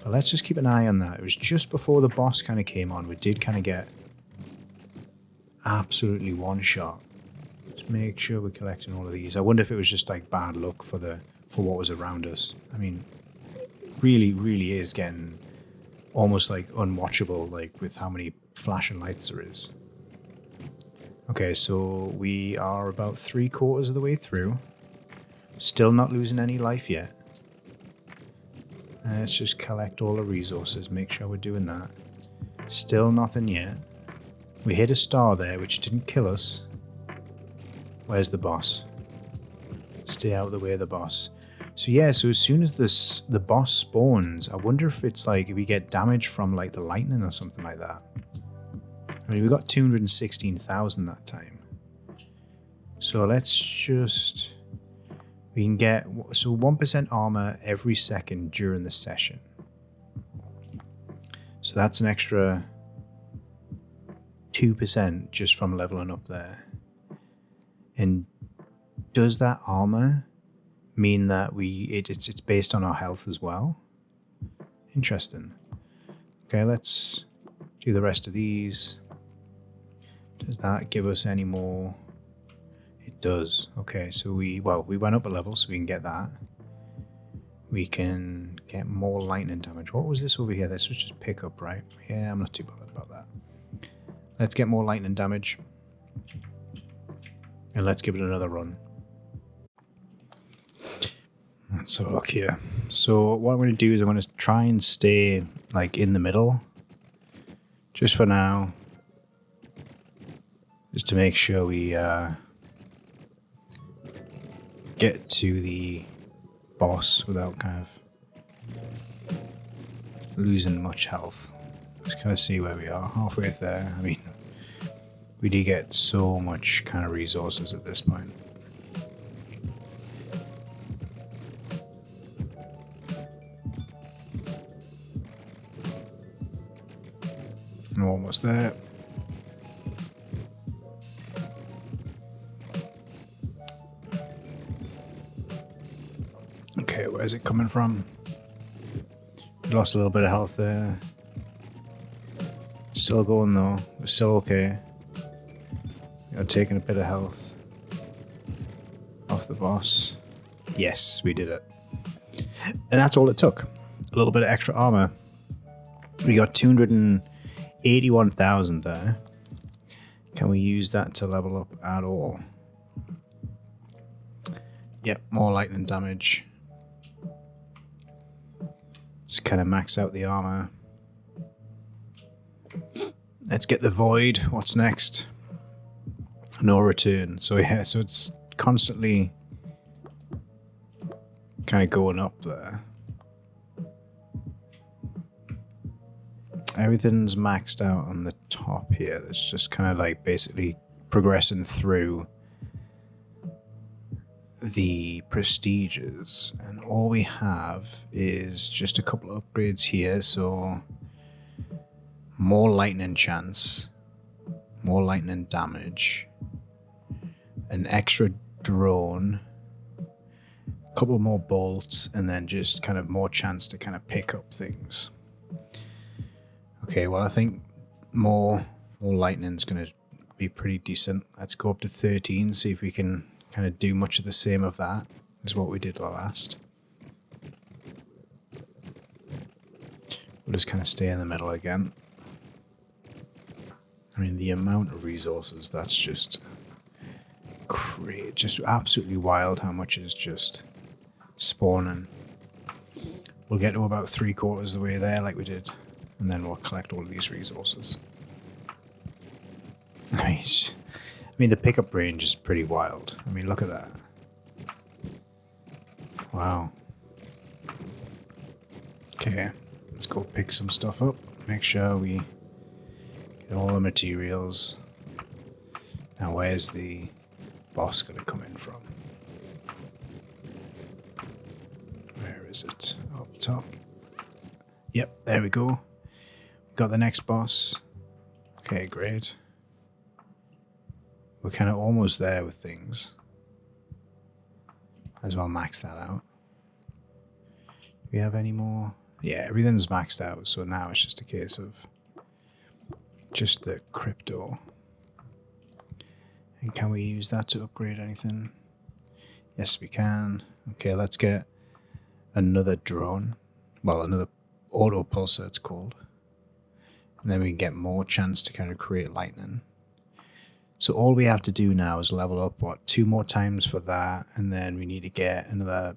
But let's just keep an eye on that. It was just before the boss kind of came on. We did kind of get absolutely one shot. Just make sure we're collecting all of these. I wonder if it was just like bad luck for what was around us. I mean, really is getting almost like unwatchable, like with how many flashing lights there is. Okay, so we are about 3/4 of the way through. Still not losing any life yet. Let's just collect all the resources, make sure we're doing that. Still nothing yet. We hit a star there, which didn't kill us. Where's the boss? Stay out of the way of the boss. So yeah, so as soon as the boss spawns, I wonder if it's like, if we get damage from like the lightning or something like that. I mean, we got 216,000 that time. So let's just... We can get, so 1% armor every second during the session. So that's an extra 2% just from leveling up there. And does that armor mean that it's based on our health as well? Interesting. Okay, let's do the rest of these. Does that give us any more? It does. Okay, so we went up a level, so we can get that. We can get more lightning damage. What was this over here? This was just pickup, right? Yeah, I'm not too bothered about that. Let's get more lightning damage. And let's give it another run. Let's have a look here. So what I'm going to do is I'm going to try and stay like in the middle. Just for now. Just to make sure we get to the boss without kind of losing much health. Just kind of see where we are. Halfway there. I mean, we do get so much kind of resources at this point. I'm almost there. Okay, where's it coming from? We lost a little bit of health there. Still going though. We're still okay. We are taking a bit of health off the boss. Yes, we did it. And that's all it took. A little bit of extra armor. We got 281,000 there. Can we use that to level up at all? Yep, more lightning damage. Let's kind of max out the armor. Let's get the void. What's next? No return. So yeah, so it's constantly kind of going up there. Everything's maxed out on the top here. It's just kind of like basically progressing through the prestiges, and all we have is just a couple of upgrades here. So more lightning chance, more lightning damage, an extra drone, a couple more bolts, and then just kind of more chance to kind of pick up things. Okay, well, I think more lightning's going to be pretty decent. Let's go up to 13, see if we can kind of do much of the same of that as what we did last. We'll just kind of stay in the middle again. I mean, the amount of resources, that's just crazy, just absolutely wild how much is just spawning. We'll get to about 3/4 of the way there like we did, and then we'll collect all of these resources. Nice. I mean, the pickup range is pretty wild. I mean, look at that. Wow. Okay, let's go pick some stuff up. Make sure we get all the materials. Now, where's the boss going to come in from? top. Yep, there we go. Got the next boss. Okay, great. We're kind of almost there with things. Might as well max that out. Do we have any more? Yeah, everything's maxed out, so now it's just a case of just the crypto. And can we use that to upgrade anything? Yes, we can. Okay, let's get another drone. Well, another auto pulsar, it's called. And then we can get more chance to kind of create lightning. So all we have to do now is level up, 2 more times for that. And then we need to get another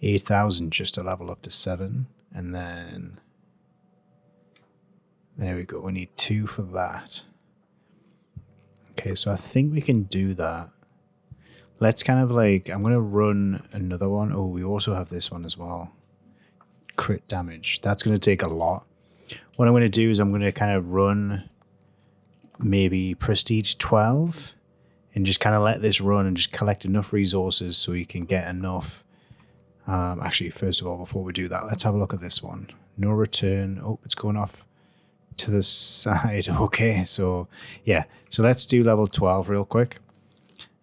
8,000 just to level up to 7. And then there we go. We need 2 for that. Okay, so I think we can do that. Let's kind of like, I'm going to run another one. Oh, we also have this one as well. Crit damage. That's going to take a lot. What I'm going to do is I'm going to kind of run maybe Prestige 12 and just kind of let this run and just collect enough resources so we can get enough. Actually, first of all, before we do that, let's have a look at this one. No return. Oh, it's going off to the side. Okay, so yeah. So let's do level 12 real quick.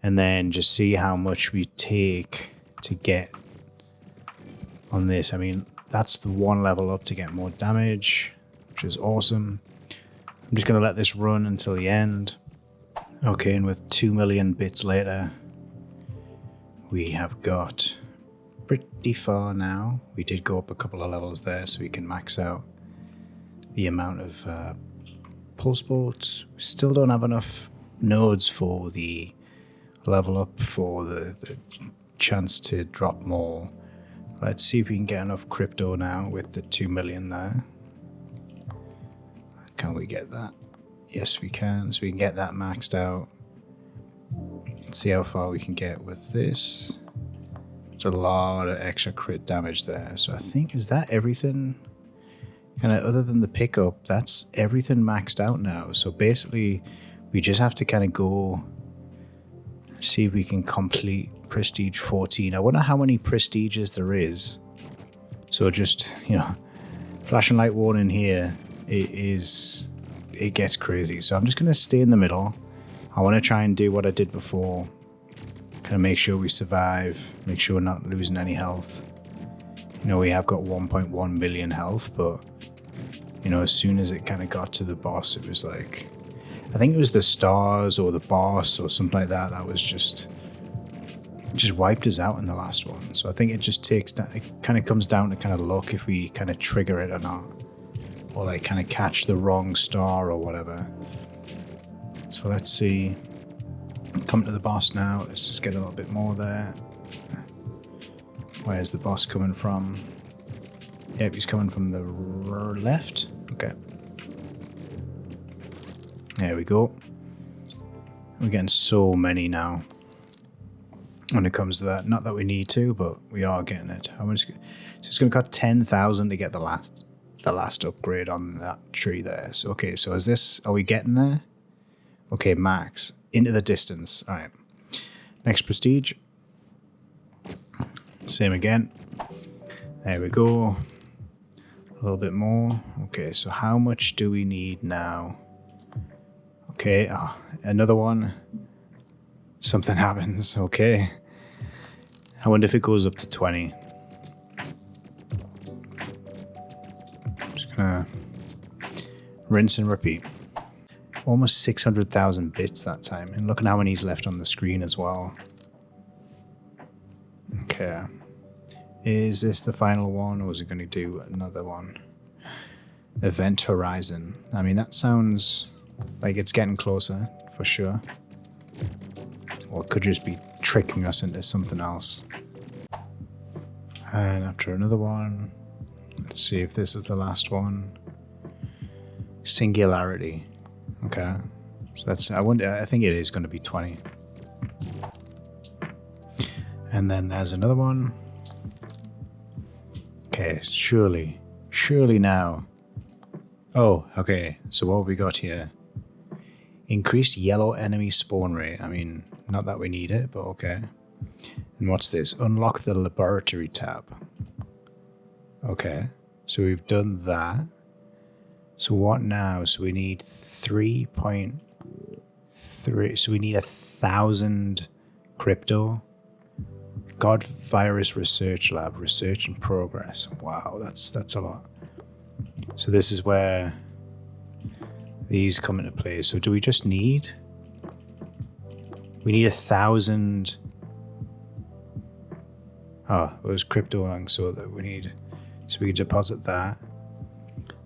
And then just see how much we take to get on this. I mean, that's the 1 level up to get more damage, which is awesome. I'm just going to let this run until the end. Okay, and with 2 million bits later, we have got pretty far now. We did go up a couple of levels there so we can max out the amount of pulse bolts. We still don't have enough nodes for the level up for the chance to drop more. Let's see if we can get enough crypto now with the 2 million there. Can we get that? Yes, we can. So we can get that maxed out. Let's see how far we can get with this. There's a lot of extra crit damage there. So I think, is that everything? Kind of other than the pickup, that's everything maxed out now. So basically, we just have to kind of go see if we can complete Prestige 14. I wonder how many prestiges there is. So just, you know, flashing light warning here. It gets crazy. So I'm just going to stay in the middle. I want to try and do what I did before. Kind of make sure we survive. Make sure we're not losing any health. You know, we have got 1.1 million health, but, you know, as soon as it kind of got to the boss, it was like, I think it was the stars or the boss or something like that. That was just wiped us out in the last one. So I think it just takes that. It kind of comes down to kind of luck if we kind of trigger it or not. Or like kind of catch the wrong star or whatever. So let's see. Come to the boss now. Let's just get a little bit more there. Where's the boss coming from? Yep, he's coming from the left. Okay. There we go. We're getting so many now. When it comes to that. Not that we need to, but we are getting it. How much? So it's going to cost 10,000 to get the last upgrade on that tree there. So okay, so is this, are we getting there? Okay, max into the distance. All right, next prestige, same again. There we go, a little bit more. Okay, so how much do we need now? Okay, another one. Something happens. Okay, I wonder if it goes up to 20. Rinse and repeat. Almost 600,000 bits that time. And look at how many he's left on the screen as well. Okay. Is this the final one, or is it going to do another one? Event Horizon. I mean, that sounds like it's getting closer for sure. Or it could just be tricking us into something else. And after another one. Let's see if this is the last one. Singularity. Okay. So that's, I think it is going to be 20. And then there's another one. Okay, surely now. Oh, okay. So what have we got here? Increased yellow enemy spawn rate. I mean, not that we need it, but okay. And what's this? Unlock the laboratory tab. Okay, so we've done that. So what now? So we need 3.3. So we need 1,000 crypto. God Virus Research Lab, research in progress. Wow, that's a lot. So this is where these come into play. So do we just need? We need 1,000. Oh, it was crypto long, so that we need. So we can deposit that.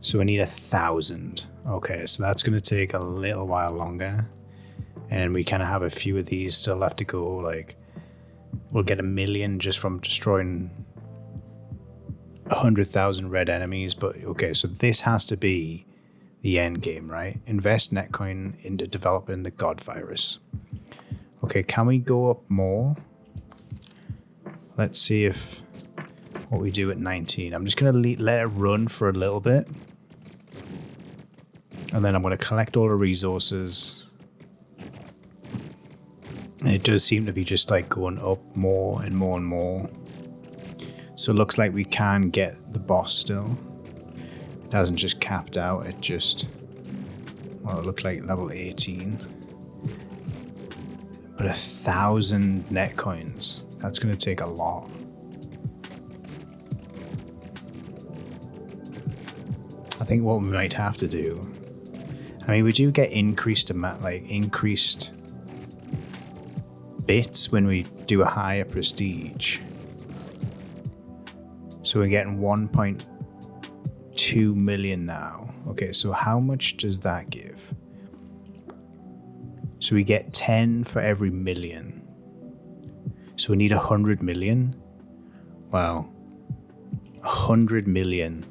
So we need 1,000. Okay, so that's going to take a little while longer, and we kind of have a few of these still left to go. Like, we'll get 1 million just from destroying 100,000 red enemies. But okay, so this has to be the end game, right? Invest Netcoin into developing the God virus. Okay, can we go up more? Let's see if what we do at 19. I'm just going to let it run for a little bit. And then I'm going to collect all the resources. And it does seem to be just like going up more and more and more. So it looks like we can get the boss still. It hasn't just capped out, it just, well, it looked like level 18. But 1,000 net coins, that's going to take a lot. I think what we might have to do, I mean, we do get increased amount, like increased bits when we do a higher prestige. So we're getting 1.2 million now. Okay, so how much does that give? So we get 10 for every million. So we need 100 million. Wow. 100 million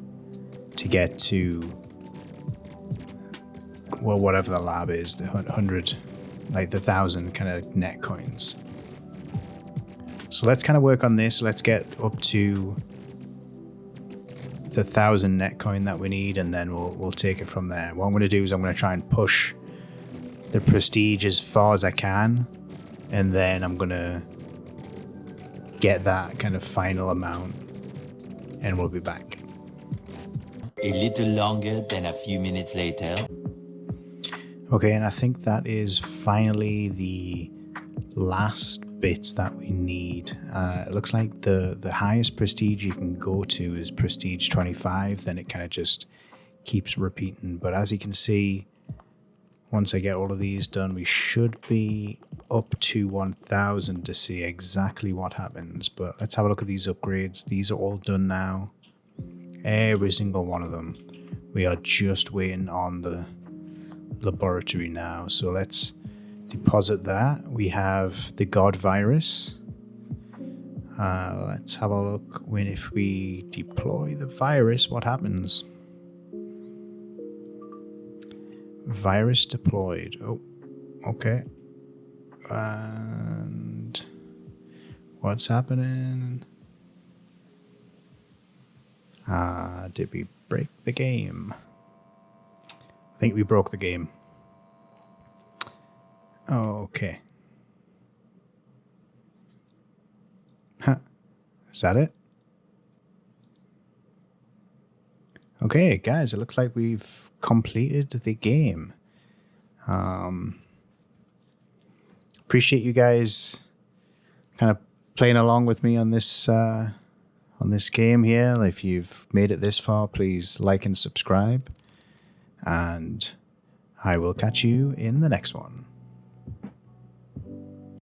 to get to, well, whatever the lab is, the 100, like the 1,000 kind of net coins. So let's kind of work on this. Let's get up to the 1,000 net coin that we need, and then we'll take it from there. What I'm going to do is I'm going to try and push the prestige as far as I can, and then I'm going to get that kind of final amount, and we'll be back. A little longer than a few minutes later. Okay, and I think that is finally the last bits that we need. It looks like the highest prestige you can go to is prestige 25, then it kind of just keeps repeating. But as you can see, once I get all of these done, we should be up to 1,000 to see exactly what happens. But let's have a look at these upgrades. These are all done now. Every single one of them. We are just waiting on the laboratory now. So let's deposit that. We have the God virus. Let's have a look. If we deploy the virus, what happens? Virus deployed. Oh, okay. And what's happening? Did we break the game? I think we broke the game. Okay. Huh. Is that it? Okay, guys, it looks like we've completed the game. Appreciate you guys kind of playing along with me on this game here. If you've made it this far, please like and subscribe. And I will catch you in the next one.